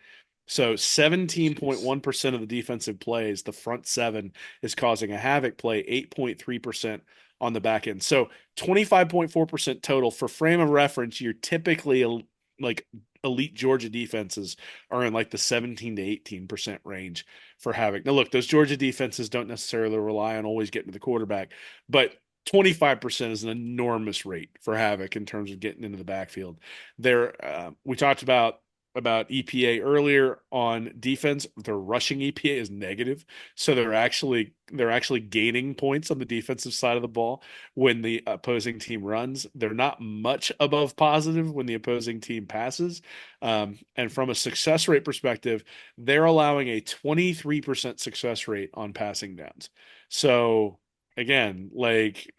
So Jeez. 17.1% of the defensive plays, the front seven is causing a havoc play, 8.3% on the back end. So 25.4% total. For frame of reference, you're typically like elite Georgia defenses are in like the 17 to 18% range for havoc. Now, look, those Georgia defenses don't necessarily rely on always getting to the quarterback, but 25% is an enormous rate for Havoc in terms of getting into the backfield. We talked about EPA earlier on defense. Their rushing EPA is negative, so they're actually gaining points on the defensive side of the ball when the opposing team runs. They're not much above positive when the opposing team passes. And from a success rate perspective, they're allowing a 23% success rate on passing downs. So again, like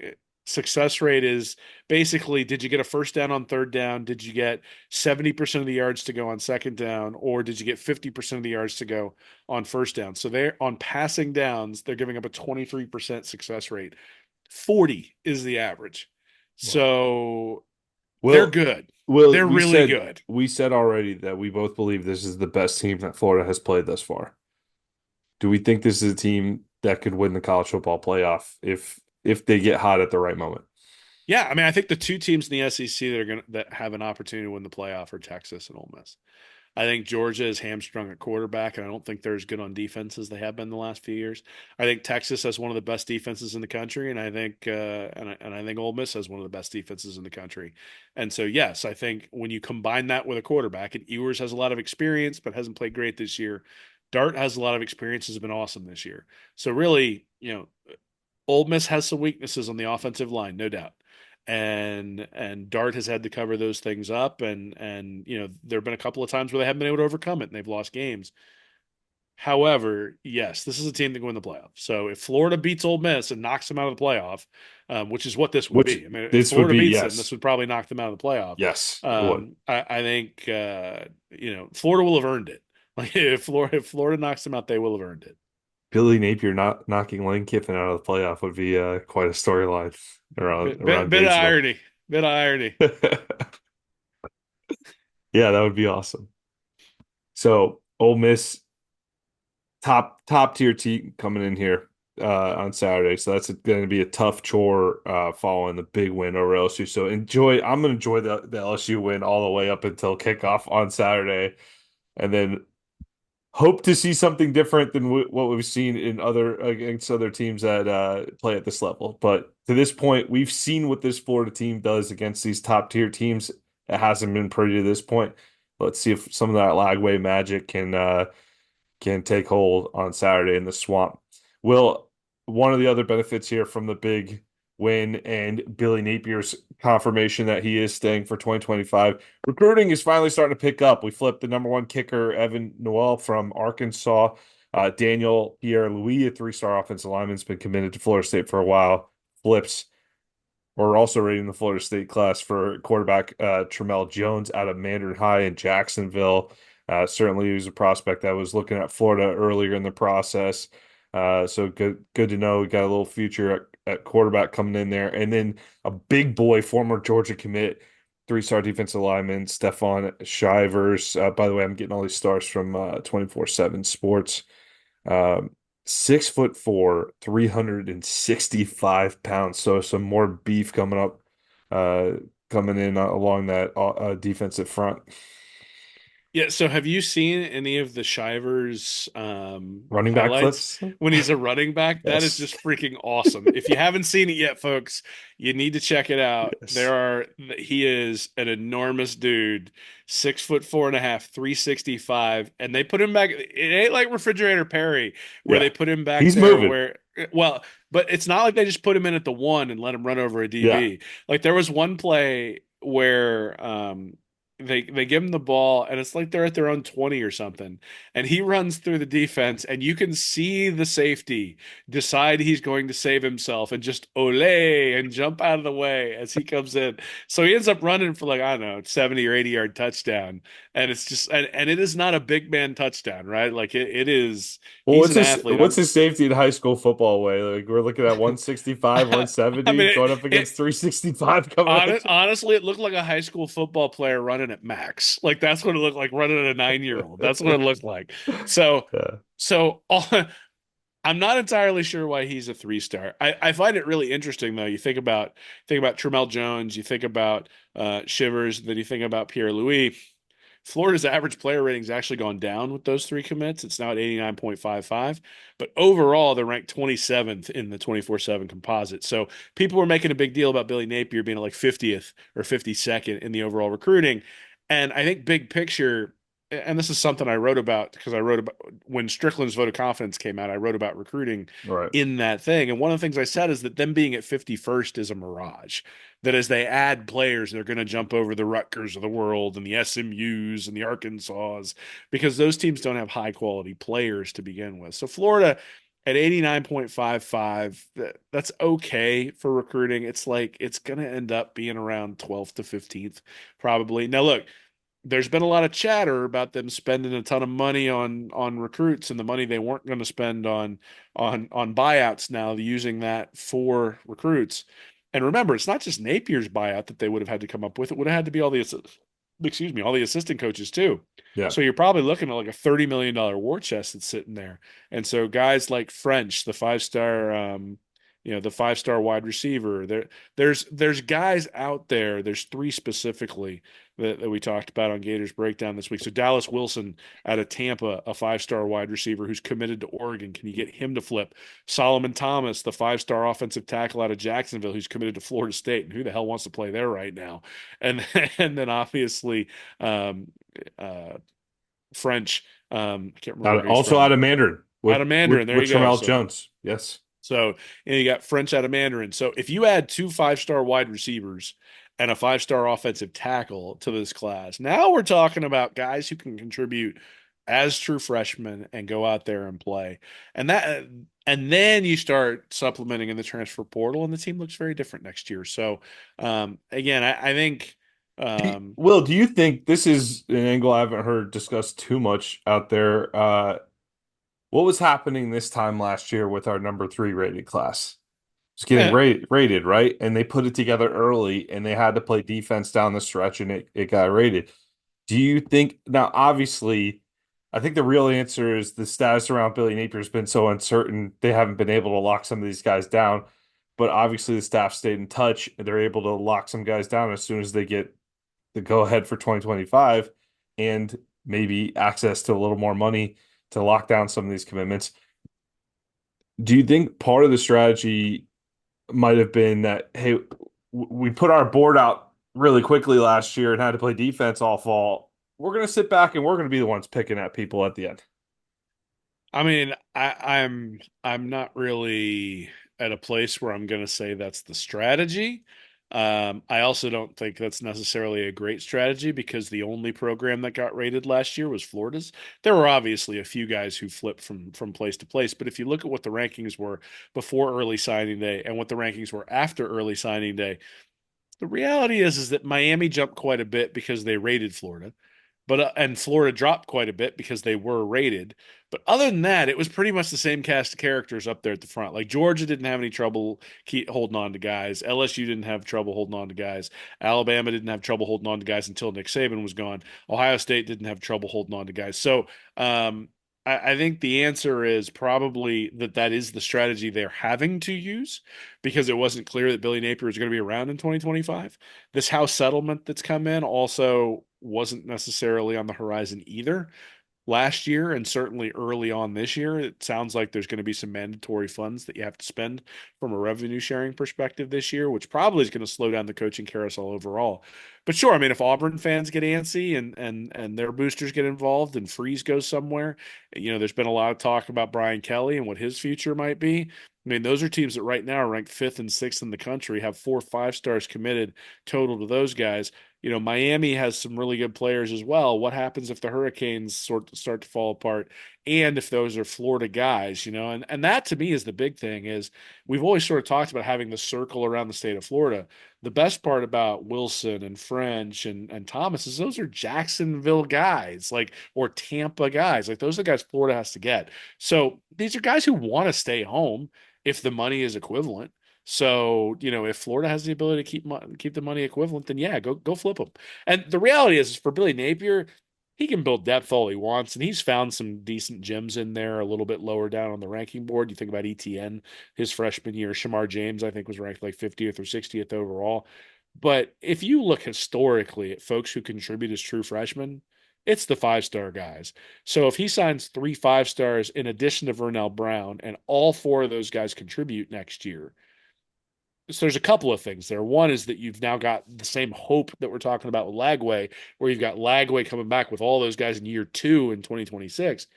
success rate is basically, did you get a first down on third down? Did you get 70% of the yards to go on second down? Or did you get 50% of the yards to go on first down? So they're on passing downs, they're giving up a 23% success rate. 40 is the average. Wow. So they're Well, good. well, They're really good. we said already that we both believe this is the best team that Florida has played thus far. Do we think this is a team that could win the college football playoff if they get hot at the right moment? Yeah, I mean, I think the two teams in the SEC that have an opportunity to win the playoff are Texas and Ole Miss. I think Georgia is hamstrung at quarterback, and I don't think they're as good on defense as they have been the last few years. I think Texas has one of the best defenses in the country, and I think and I think Ole Miss has one of the best defenses in the country. And so, yes, I think when you combine that with a quarterback, and Ewers has a lot of experience but hasn't played great this year. Dart has a lot of experience, has been awesome this year. So really, Ole Miss has some weaknesses on the offensive line, no doubt. And Dart has had to cover those things up, and there have been a couple of times where they haven't been able to overcome it and they've lost games. However, yes, this is a team that go in the playoff. So if Florida beats Ole Miss and knocks them out of the playoff, which is what this would Which be. I mean, if this would Florida be, beats them, this yes. would probably knock them out of the playoff. Yes, it would. I think Florida will have earned it. Like if Florida knocks them out, they will have earned it. Billy Napier not knocking Lane Kiffin out of the playoff would be quite a storyline around Bit of Gainesville. irony. Bit of irony. Yeah, that would be awesome. So Ole Miss top tier team coming in here on Saturday. So that's going to be a tough chore following the big win over LSU. So I'm going to enjoy the LSU win all the way up until kickoff on Saturday, and then hope to see something different than what we've seen in other against other teams that play at this level. But to this point, we've seen what this Florida team does against these top tier teams. It hasn't been pretty to this point. Let's see if some of that Lagway magic can take hold on Saturday in the swamp. Will, one of the other benefits here from the big win and Billy Napier's confirmation that he is staying for 2025, recruiting is finally starting to pick up. We flipped the number one kicker, Evan Noel from Arkansas. Daniel Pierre-Louis, a three-star offensive lineman, has been committed to Florida State for a while. Flips. We're also rating the Florida State class for quarterback Tramell Jones out of Mandarin High in Jacksonville. Certainly, he was a prospect that was looking at Florida earlier in the process. So good to know. We got a little future at quarterback coming in there, and then a big boy, former Georgia commit, three-star defensive lineman Stefan Shivers. By the way, I'm getting all these stars from 24/7 Sports. Um, 6'4", 365 pounds. So some more beef coming up, uh, coming in along that defensive front. Yeah, so have you seen any of the Shivers Running back highlights flips. when he's a running back? That is Yes. just freaking awesome. If you haven't seen it yet, folks, you need to check it out. Yes. He is an enormous dude, 6'4" and a half, 365, and they put him back. It ain't like Refrigerator Perry where Yeah. they put him back He's there moving. where, well, but it's not like they just put him in at the one and let him run over a Yeah. DB. Like there was one play where they give him the ball and it's like they're at their own 20 or something, and he runs through the defense and you can see the safety decide he's going to save himself and just ole and jump out of the way as he comes in. So he ends up running for like, I don't know, 70 or 80-yard touchdown, and it's just and it is not a big man touchdown, right? Like it is. Well, He's an athlete. what's his safety in high school football way? Like we're looking at 165, I 170 mean, going up it against 365 coming at you. honestly, it looked like a high school football player running at max. Like that's what it looked like running at a 9-year-old. That's what it looked like. So, Yeah. so I'm not entirely sure why he's a 3-star. I find it really interesting though. You think about Tramell Jones, you think about Shivers, then you think about Pierre Louis. Florida's average player rating's actually gone down with those three commits. It's now at 89.55. But overall, they're ranked 27th in the 24/7 composite. So people were making a big deal about Billy Napier being like 50th or 52nd in the overall recruiting. And I think big picture, and this is something I wrote about because I wrote about when Strickland's vote of confidence came out, I wrote about recruiting Right. in that thing. And one of the things I said is that them being at 51st is a mirage. That as they add players, they're going to jump over the Rutgers of the world and the SMUs and the Arkansas because those teams don't have high quality players to begin with. So Florida at 89.55, that's okay for recruiting. It's like it's going to end up being around 12th to 15th probably. Now look, there's been a lot of chatter about them spending a ton of money on recruits and the money they weren't going to spend on buyouts now using that for recruits. And remember, it's not just Napier's buyout that they would have had to come up with. It would have had to be all the excuse me, all the assistant coaches too. Yeah. So you're probably looking at like a $30 million war chest that's sitting there. And so guys like French, the five-star the five-star wide receiver, there's guys out there. There's three specifically that we talked about on Gators Breakdown this week. So Dallas Wilson out of Tampa, a five-star wide receiver who's committed to Oregon. Can you get him to flip? Solomon Thomas, the five-star offensive tackle out of Jacksonville, who's committed to Florida State. And who the hell wants to play there right now? And and then obviously um, uh, French. I can't remember where he's Also from. out of Mandarin Out of Mandarin. There with you go. Tramel So Jones. Yes. so, you got French out of Mandarin. So, if you add two five-star wide receivers and a five-star offensive tackle to this class, now we're talking about guys who can contribute as true freshmen and go out there and play. And that, and then you start supplementing in the transfer portal, and the team looks very different next year. So, again, I think, um, Will, do you think this is an angle I haven't heard discussed too much out there? What was happening this time last year with our number three rated class? It's getting eh, rated, right? And they put it together early and they had to play defense down the stretch and it got rated. Do you think now, obviously, I think the real answer is the status around Billy Napier has been so uncertain, they haven't been able to lock some of these guys down. But obviously, the staff stayed in touch and they're able to lock some guys down as soon as they get the go ahead for 2025 and maybe access to a little more money to lock down some of these commitments. Do you think part of the strategy might have been that, hey, we put our board out really quickly last year and had to play defense all fall? We're going to sit back and we're going to be the ones picking at people at the end. I mean, I'm not really at a place where I'm going to say that's the strategy. I also don't think that's necessarily a great strategy because the only program that got rated last year was Florida's. There were obviously a few guys who flipped from place to place, but if you look at what the rankings were before early signing day and what the rankings were after early signing day, the reality is that Miami jumped quite a bit because they rated Florida. But and Florida dropped quite a bit because they were rated. But other than that, it was pretty much the same cast of characters up there at the front. Like Georgia didn't have any trouble holding on to guys. LSU didn't have trouble holding on to guys. Alabama didn't have trouble holding on to guys until Nick Saban was gone. Ohio State didn't have trouble holding on to guys. So I think the answer is probably that is the strategy they're having to use because it wasn't clear that Billy Napier was going to be around in 2025. This House settlement that's come in also wasn't necessarily on the horizon either last year and certainly early on this year. It sounds like there's going to be some mandatory funds that you have to spend from a revenue sharing perspective this year, which probably is going to slow down the coaching carousel overall. But sure, I mean, if Auburn fans get antsy and their boosters get involved and Freeze goes somewhere, there's been a lot of talk about Brian Kelly and what his future might be. I mean, those are teams that right now are ranked fifth and sixth in the country, have 4 5 stars committed total to those guys. Miami has some really good players as well. What happens if the Hurricanes start to fall apart? And if those are Florida guys, and that to me is the big thing is we've always sort of talked about having the circle around the state of Florida. The best part about Wilson and French and Thomas is those are Jacksonville guys, like or Tampa guys. Like those are the guys Florida has to get. So these are guys who want to stay home if the money is equivalent. So, if Florida has the ability to keep the money equivalent, then yeah, go flip them. And the reality is for Billy Napier, he can build depth all he wants, and he's found some decent gems in there a little bit lower down on the ranking board. You think about ETN, his freshman year, Shamar James, I think was ranked like 50th or 60th overall. But if you look historically at folks who contribute as true freshmen, It's the 5-star guys. So if he signs 3 5 stars in addition to Vernell Brown, and all 4 of those guys contribute next year, so there's a couple of things there. One is that you've now got the same hope that we're talking about with Lagway, where you've got Lagway coming back with all those guys in year 2 in 2026.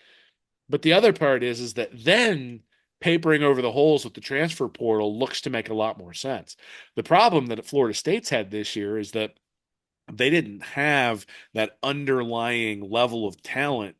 But the other part is that then papering over the holes with the transfer portal looks to make a lot more sense. The problem that Florida State's had this year is that they didn't have that underlying level of talent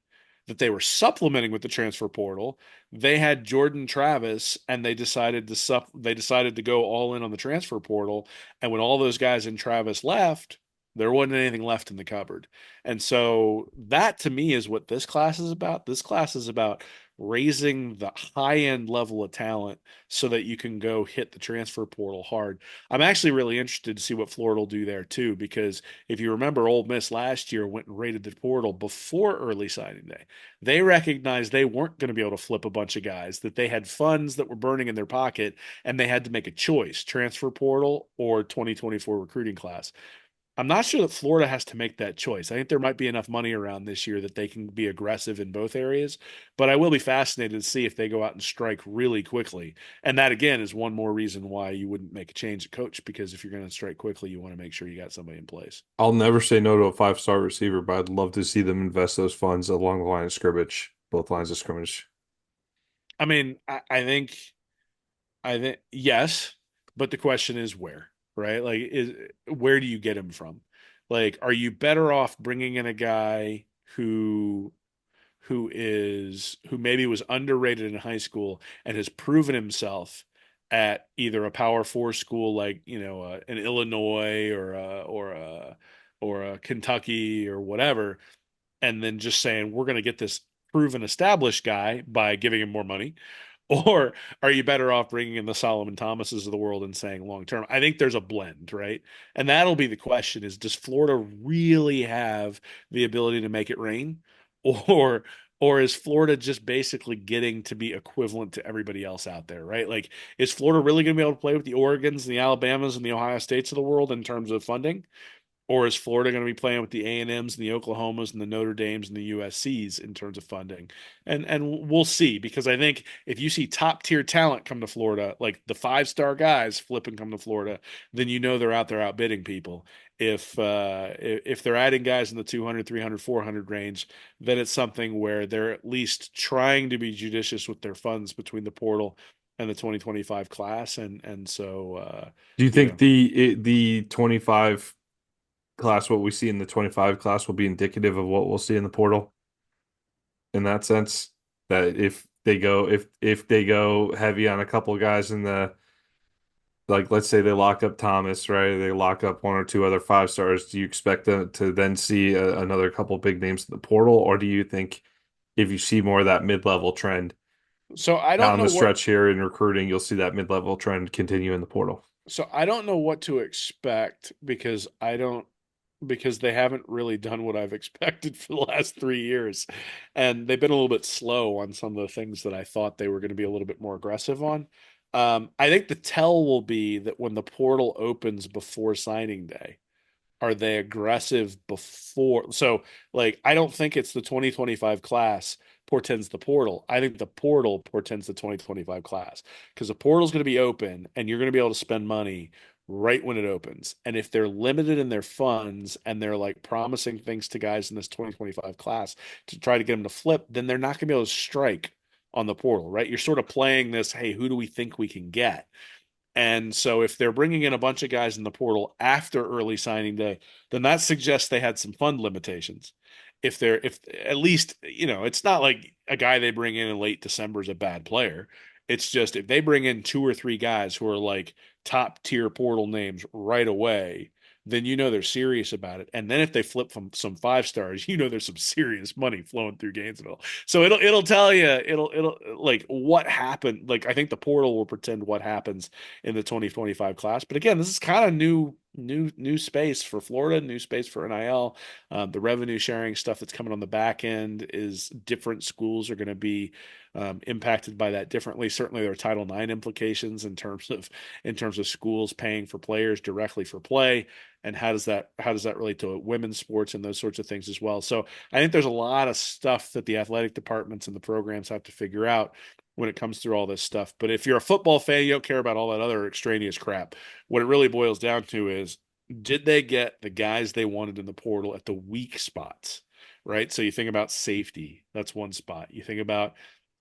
that they were supplementing with the transfer portal. They had Jordan Travis, and they decided to go all in on the transfer portal. And when all those guys in Travis left, there wasn't anything left in the cupboard. And so that to me is what this class is about. This class is about raising the high end level of talent so that you can go hit the transfer portal hard. I'm actually really interested to see what Florida will do there too, because if you remember, Ole Miss last year went and raided the portal before early signing day. They recognized they weren't going to be able to flip a bunch of guys, that they had funds that were burning in their pocket, and they had to make a choice: transfer portal or 2024 recruiting class. I'm not sure that Florida has to make that choice. I think there might be enough money around this year that they can be aggressive in both areas, but I will be fascinated to see if they go out and strike really quickly. And that again is one more reason why you wouldn't make a change at coach, because if you're going to strike quickly, you want to make sure you got somebody in place. I'll never say no to a 5-star receiver, but I'd love to see them invest those funds along the line of scrimmage, both lines of scrimmage. I mean, I think yes, but the question is where, right? Like, is where do you get him from? Like, are you better off bringing in a guy who maybe was underrated in high school and has proven himself at either a Power Four school like an Illinois or a Kentucky or whatever, and then just saying we're going to get this proven established guy by giving him more money? Or are you better off bringing in the Solomon Thomases of the world and saying long term? I think there's a blend, right? And that'll be the question: is does Florida really have the ability to make it rain? Or or is Florida just basically getting to be equivalent to everybody else out there, right? Like, is Florida really going to be able to play with the Oregons and the Alabamas and the Ohio States of the world in terms of funding? Or is Florida going to be playing with the A&Ms and the Oklahomas and the Notre Dames and the USCs in terms of funding? And we'll see, because I think if you see top tier talent come to Florida, like the 5-star guys flip and come to Florida, then you know they're out there outbidding people. If they're adding guys in the 200, 300, 400 range, then it's something where they're at least trying to be judicious with their funds between the portal and the 2025 class. And so Do you you think know the 25 class, what we see in the 25 class, will be indicative of what we'll see in the portal in that sense? That if they go heavy on a couple guys in the, like, let's say they lock up Thomas, right? They lock up one or two other 5-stars. Do you expect them to then see another couple big names in the portal, or do you think if you see more of that mid-level trend so I don't down know the what stretch here in recruiting, you'll see that mid-level trend continue in the portal? So I don't know what to expect, because they haven't really done what I've expected for the last 3 years. And they've been a little bit slow on some of the things that I thought they were going to be a little bit more aggressive on. I think the tell will be that when the portal opens before signing day, are they aggressive before? So, like, I don't think it's the 2025 class portends the portal. I think the portal portends the 2025 class, because the portal is going to be open and you're going to be able to spend money right when it opens. And if they're limited in their funds and they're like promising things to guys in this 2025 class to try to get them to flip, then they're not going to be able to strike on the portal, right? You're sort of playing this, hey, who do we think we can get? And so if they're bringing in a bunch of guys in the portal after early signing day, then that suggests they had some fund limitations. If at least, it's not like a guy they bring in late December is a bad player. It's just if they bring in 2 or 3 guys who are like top tier portal names right away, then they're serious about it. And then if they flip from some 5 stars, there's some serious money flowing through Gainesville. So it'll tell you, it'll like what happened. Like, I think the portal will pretend what happens in the 2025 class. But again, this is kind of new. new space for Florida, new space for NIL. The revenue sharing stuff that's coming on the back end is different. Schools are going to be impacted by that differently. Certainly, there are Title IX implications in terms of schools paying for players directly for play, and how does that relate to women's sports and those sorts of things as well. So I think there's a lot of stuff that the athletic departments and the programs have to figure out when it comes through all this stuff. But if you're a football fan, you don't care about all that other extraneous crap. What it really boils down to is, did they get the guys they wanted in the portal at the weak spots? Right. So you think about safety, that's one spot. You think about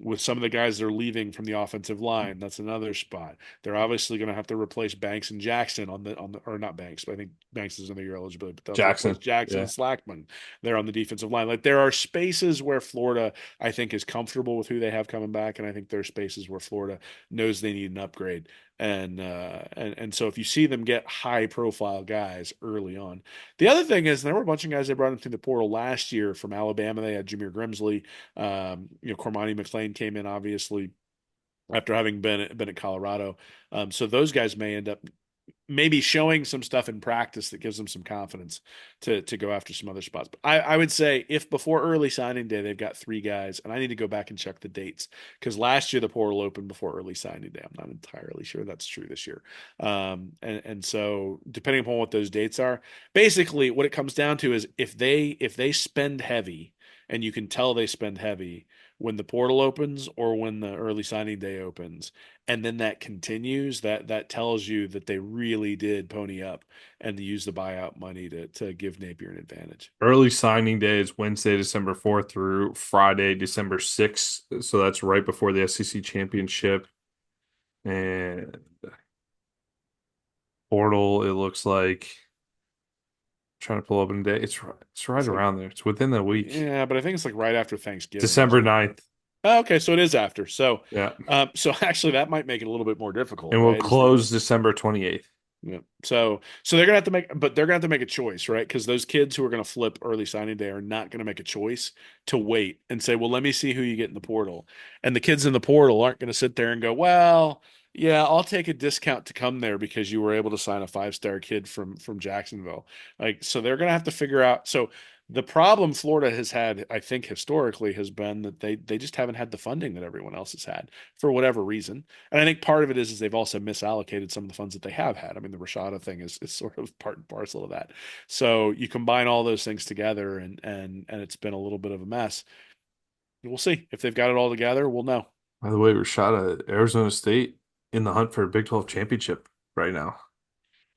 with some of the guys that are leaving from the offensive line, that's another spot. They're obviously going to have to replace Banks and Jackson or not Banks, but I think Banks is under year eligibility, but they'll have to replace Jackson. Jackson and Yeah. Slackman. They're on the defensive line. Like there are spaces where Florida, I think, is comfortable with who they have coming back, and I think there are spaces where Florida knows they need an upgrade. And so if you see them get high profile guys early on. The other thing is there were a bunch of guys they brought in through the portal last year from Alabama. They had Jameer Grimsley. Cormani McClain came in obviously after having been at Colorado. So those guys may end up maybe showing some stuff in practice that gives them some confidence to go after some other spots. But I would say if before early signing day they've got three guys, and I need to go back and check the dates because last year the portal opened before early signing day. I'm not entirely sure that's true this year. And so depending upon what those dates are, basically what it comes down to is if they spend heavy, and you can tell they spend heavy when the portal opens or when the early signing day opens, and then that continues, that tells you that they really did pony up and use the buyout money to give Napier an advantage. Early signing day is Wednesday, December 4th through Friday, December 6th. So that's right before the SEC championship. And portal, it looks like trying to pull up in a day. It's right It's like, around there. It's within the week. yeah, but I think it's like right after Thanksgiving, December isn't it? 9th. Oh, okay, so it is after. So, Yeah. so actually, that might make it a little bit more difficult, And we'll right? Is that close December 28th. yeah. So they're gonna have to make, but they're gonna have to make a choice, right? Because those kids who are gonna flip early signing day are not gonna make a choice to wait and say, well, let me see who you get in the portal. And the kids in the portal aren't gonna sit there and go, well, yeah, I'll take a discount to come there because you were able to sign a five-star kid from Jacksonville. Like, so they're gonna have to figure out. So the problem Florida has had, I think, historically, has been that they just haven't had the funding that everyone else has had for whatever reason. And I think part of it is they've also misallocated some of the funds that they have had. I mean, the Rashada thing is sort of part and parcel of that. So you combine all those things together, and it's been a little bit of a mess. We'll see if they've got it all together. We'll know. By the way, Rashada, Arizona State in the hunt for a Big 12 championship right now.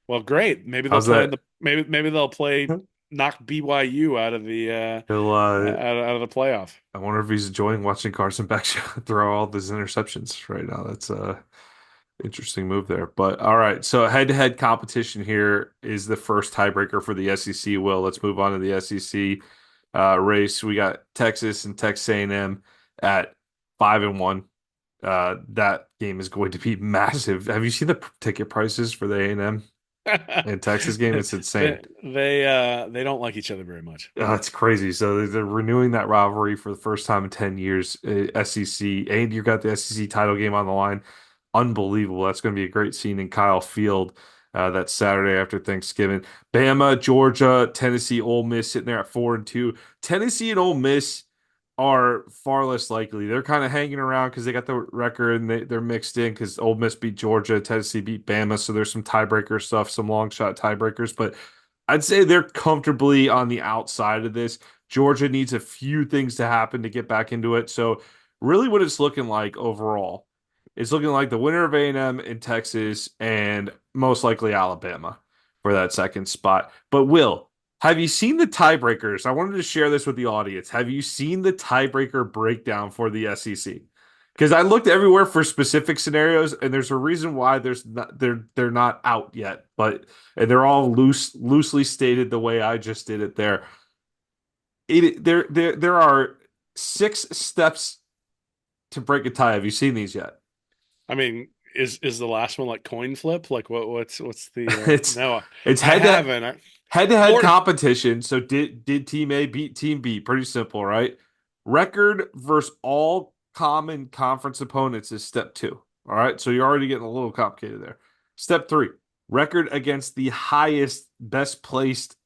Well, great. Maybe they'll How's play in that? the maybe they'll play knock BYU He'll, out of the playoff. I wonder if he's enjoying watching Carson Beck throw all these interceptions right now. That's a interesting move there. But all right, so head-to-head competition here is the first tiebreaker for the SEC. Will, let's move on to the SEC race. We got Texas and Texas A&M at 5-1. That game is going to be massive. Have you seen the ticket prices for the A&M and Texas game? It's insane. They don't like each other very much. It's crazy. So they're renewing that rivalry for the first time in 10 years, SEC, and you got the SEC title game on the line. Unbelievable. That's going to be a great scene in Kyle Field that Saturday after Thanksgiving. Bama, Georgia, Tennessee, Ole Miss sitting there at 4-2. Tennessee and Ole Miss are far less likely. They're kind of hanging around because they got the record and they're mixed in because Ole Miss beat Georgia, Tennessee beat Bama. So there's some tiebreaker stuff, some long shot tiebreakers, but I'd say they're comfortably on the outside of this. Georgia needs a few things to happen to get back into it. So really what it's looking like overall, it's looking like the winner of A&M in Texas and most likely Alabama for that second spot. But Will, have you seen the tiebreakers? I wanted to share this with the audience. Have you seen the tiebreaker breakdown for the SEC? Because I looked everywhere for specific scenarios, and there's a reason why they're not out yet, but and they're all loosely stated the way I just did it there. There are 6 steps to break a tie. Have you seen these yet? I mean, is the last one like coin flip? Like what's the It's no, it's I haven't. head to head Florida competition. So did team A beat team B? Pretty simple, right? Record versus all common conference opponents is step 2. All right, so you're already getting a little complicated there. Step 3. record against the highest, best placed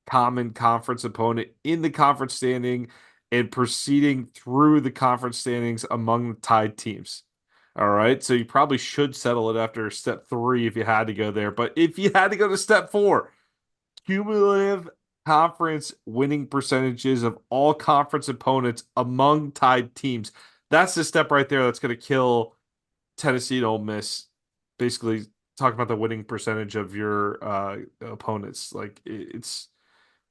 common conference opponent in the conference standing, and proceeding through the conference standings among the tied teams. All right. So you probably should settle it after step three if you had to go there. But if you had to go to step four, cumulative conference winning percentages of all conference opponents among tied teams. That's the step right there that's going to kill Tennessee and Ole Miss. Basically, talk about the winning percentage of your opponents. Like it's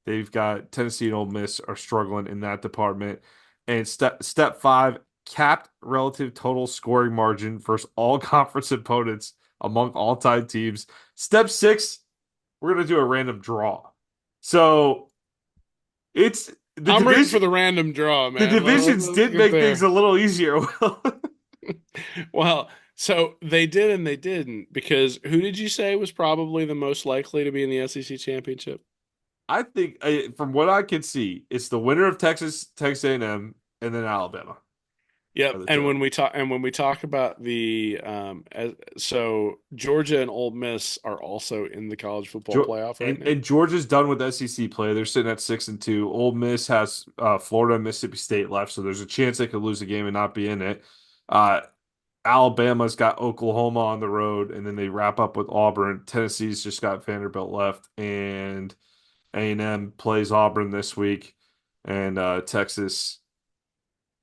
they've got Tennessee and Ole Miss are struggling in that department. And step five, capped relative total scoring margin versus all conference opponents among all tied teams. Step six, we're gonna do a random draw. So it's the I'm rooting for division. the random draw, The man. divisions Let's did get make things there. a little easier. Well, so they did and they didn't because who did you say was probably the most likely to be in the SEC championship? I think, from what I can see, it's the winner of Texas A&M, and then Alabama are Yep. the And two. when we talk about so Georgia and Ole Miss are also in the college football playoff right now. And Georgia's done with SEC play. They're sitting at 6-2. Ole Miss has Florida and Mississippi State left, so there's a chance they could lose a game and not be in it. Uh, Alabama's got Oklahoma on the road, and then they wrap up with Auburn. Tennessee's just got Vanderbilt left, and A&M plays Auburn this week, and Texas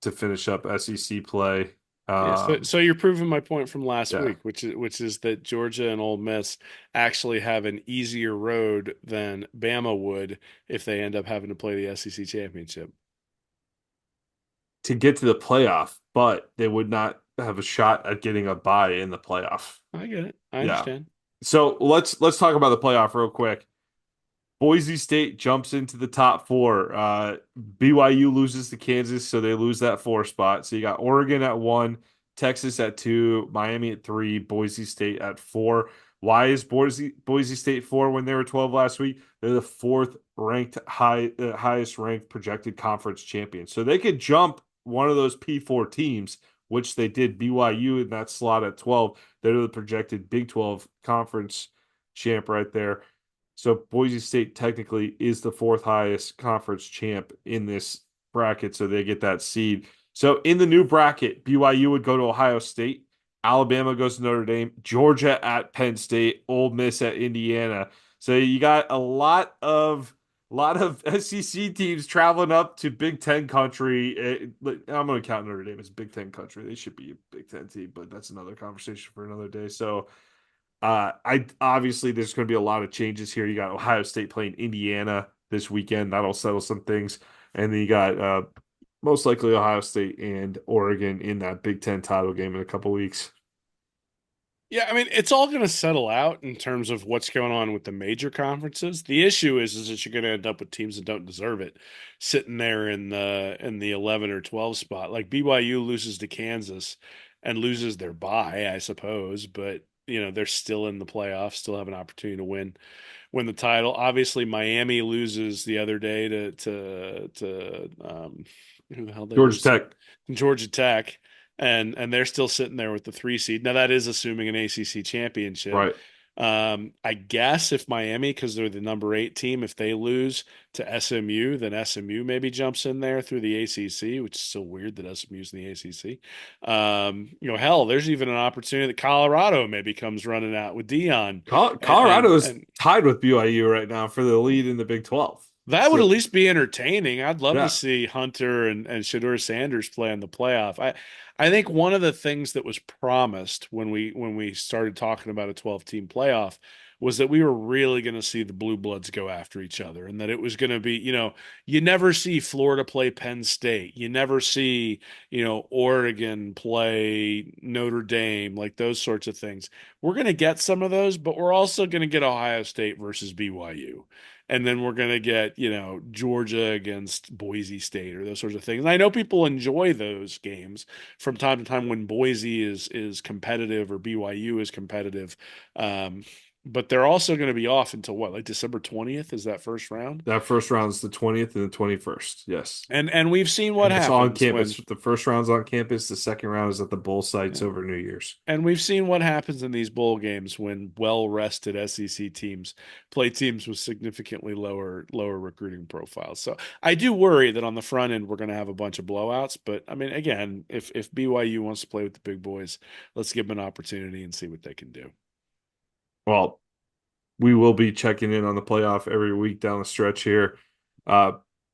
to finish up SEC play. Yeah, so Um, so you're proving my point from last yeah. week, which is that Georgia and Ole Miss actually have an easier road than Bama would if they end up having to play the SEC championship. To get to the playoff, but they would not have a shot at getting a bye in the playoff. I get it. I Yeah. understand. So let's talk about the playoff real quick. Boise State jumps into the top four. BYU loses to Kansas, so they lose that four spot. So you got Oregon at one, Texas at two, Miami at three, Boise State at four. Why is Boise State four when they were 12 last week? They're the fourth ranked highest ranked projected conference champion. So they could jump one of those P4 teams, which they did BYU in that slot at 12. They're the projected Big 12 conference champ right there. So Boise State technically is the fourth highest conference champ in this bracket, so they get that seed. So in the new bracket, BYU would go to Ohio State, Alabama goes to Notre Dame, Georgia at Penn State, Ole Miss at Indiana. So you got a lot of SEC teams traveling up to Big Ten country. I'm going to count Notre Dame as Big Ten country. They should be a Big Ten team, but that's another conversation for another day. So I obviously there's going to be a lot of changes here. You got Ohio State playing Indiana this weekend. That'll settle some things, and then you got most likely Ohio State and Oregon in that Big Ten title game in a couple weeks. Yeah, I mean, it's all going to settle out in terms of what's going on with the major conferences. The issue is that you're going to end up with teams that don't deserve it, sitting there in the 11 or 12 spot. Like BYU loses to Kansas and loses their bye, I suppose, but they're still in the playoffs, still have an opportunity to win the title. Obviously, Miami loses the other day to who the hell they Georgia lose to? Tech, Georgia Tech, and they're still sitting there with the 3 seed. Now that is assuming an ACC championship. right? I guess if Miami, because they're the number 8 team, if they lose to SMU, then SMU maybe jumps in there through the ACC, which is so weird that SMU's in the ACC. Hell, there's even an opportunity that Colorado maybe comes running out with Dion, and Colorado and, is and tied with BYU right now for the lead in the Big 12. that would So at least be entertaining. I'd love to yeah, see Hunter and Shedeur Sanders play in the playoff. I think one of the things that was promised when we started talking about a 12-team playoff was that we were really going to see the Blue Bloods go after each other and that it was going to be, you never see Florida play Penn State. You never see, Oregon play Notre Dame, like those sorts of things. We're going to get some of those, but we're also going to get Ohio State versus BYU, and then we're going to get, Georgia against Boise State or those sorts of things. And I know people enjoy those games from time to time when Boise is competitive or BYU is competitive. Um, But they're also going to be off until what, like December 20th is that first round? That first round is the 20th and the 21st. Yes. And we've seen what And it's on happens campus. when The first round's on campus. The second round is at the bowl sites yeah. over New Year's. And we've seen what happens in these bowl games when well-rested SEC teams play teams with significantly lower recruiting profiles. So I do worry that on the front end we're going to have a bunch of blowouts. But I mean, again, if BYU wants to play with the big boys, let's give them an opportunity and see what they can do. Well, we will be checking in on the playoff every week down the stretch here. Uh,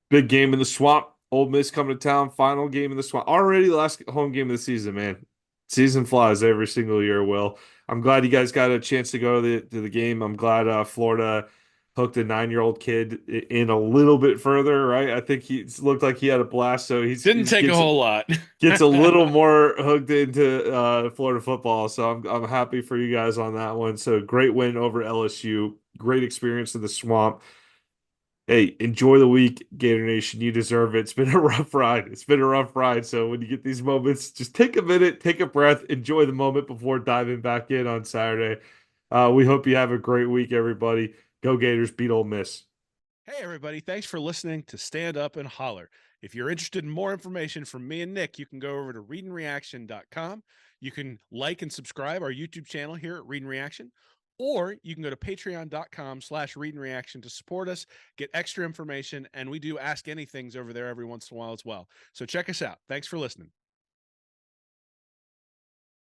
big game in the swamp. Ole Miss coming to town. Final game in the swamp. Already last home game of the season, man. Season flies every single year, Will. I'm glad you guys got a chance to go to the game. I'm glad Florida hooked a 9-year-old kid in a little bit further, right? I think he looked like he had a blast, so Didn't he take a whole lot. gets a little more hooked into Florida football. So I'm happy for you guys on that one. So great win over LSU. Great experience in the swamp. Hey, enjoy the week, Gator Nation. You deserve it. It's been a rough ride. It's been a rough ride. So when you get these moments, just take a minute, take a breath, enjoy the moment before diving back in on Saturday. We hope you have a great week, everybody. Go Gators, beat Ole Miss. Hey, everybody. Thanks for listening to Stand Up and Holler. If you're interested in more information from me and Nick, you can go over to readandreaction.com. You can like and subscribe our YouTube channel here at Read and Reaction, or you can go to patreon.com/readandreaction to support us, get extra information, and we do Ask Anythings over there every once in a while as well. So check us out. Thanks for listening.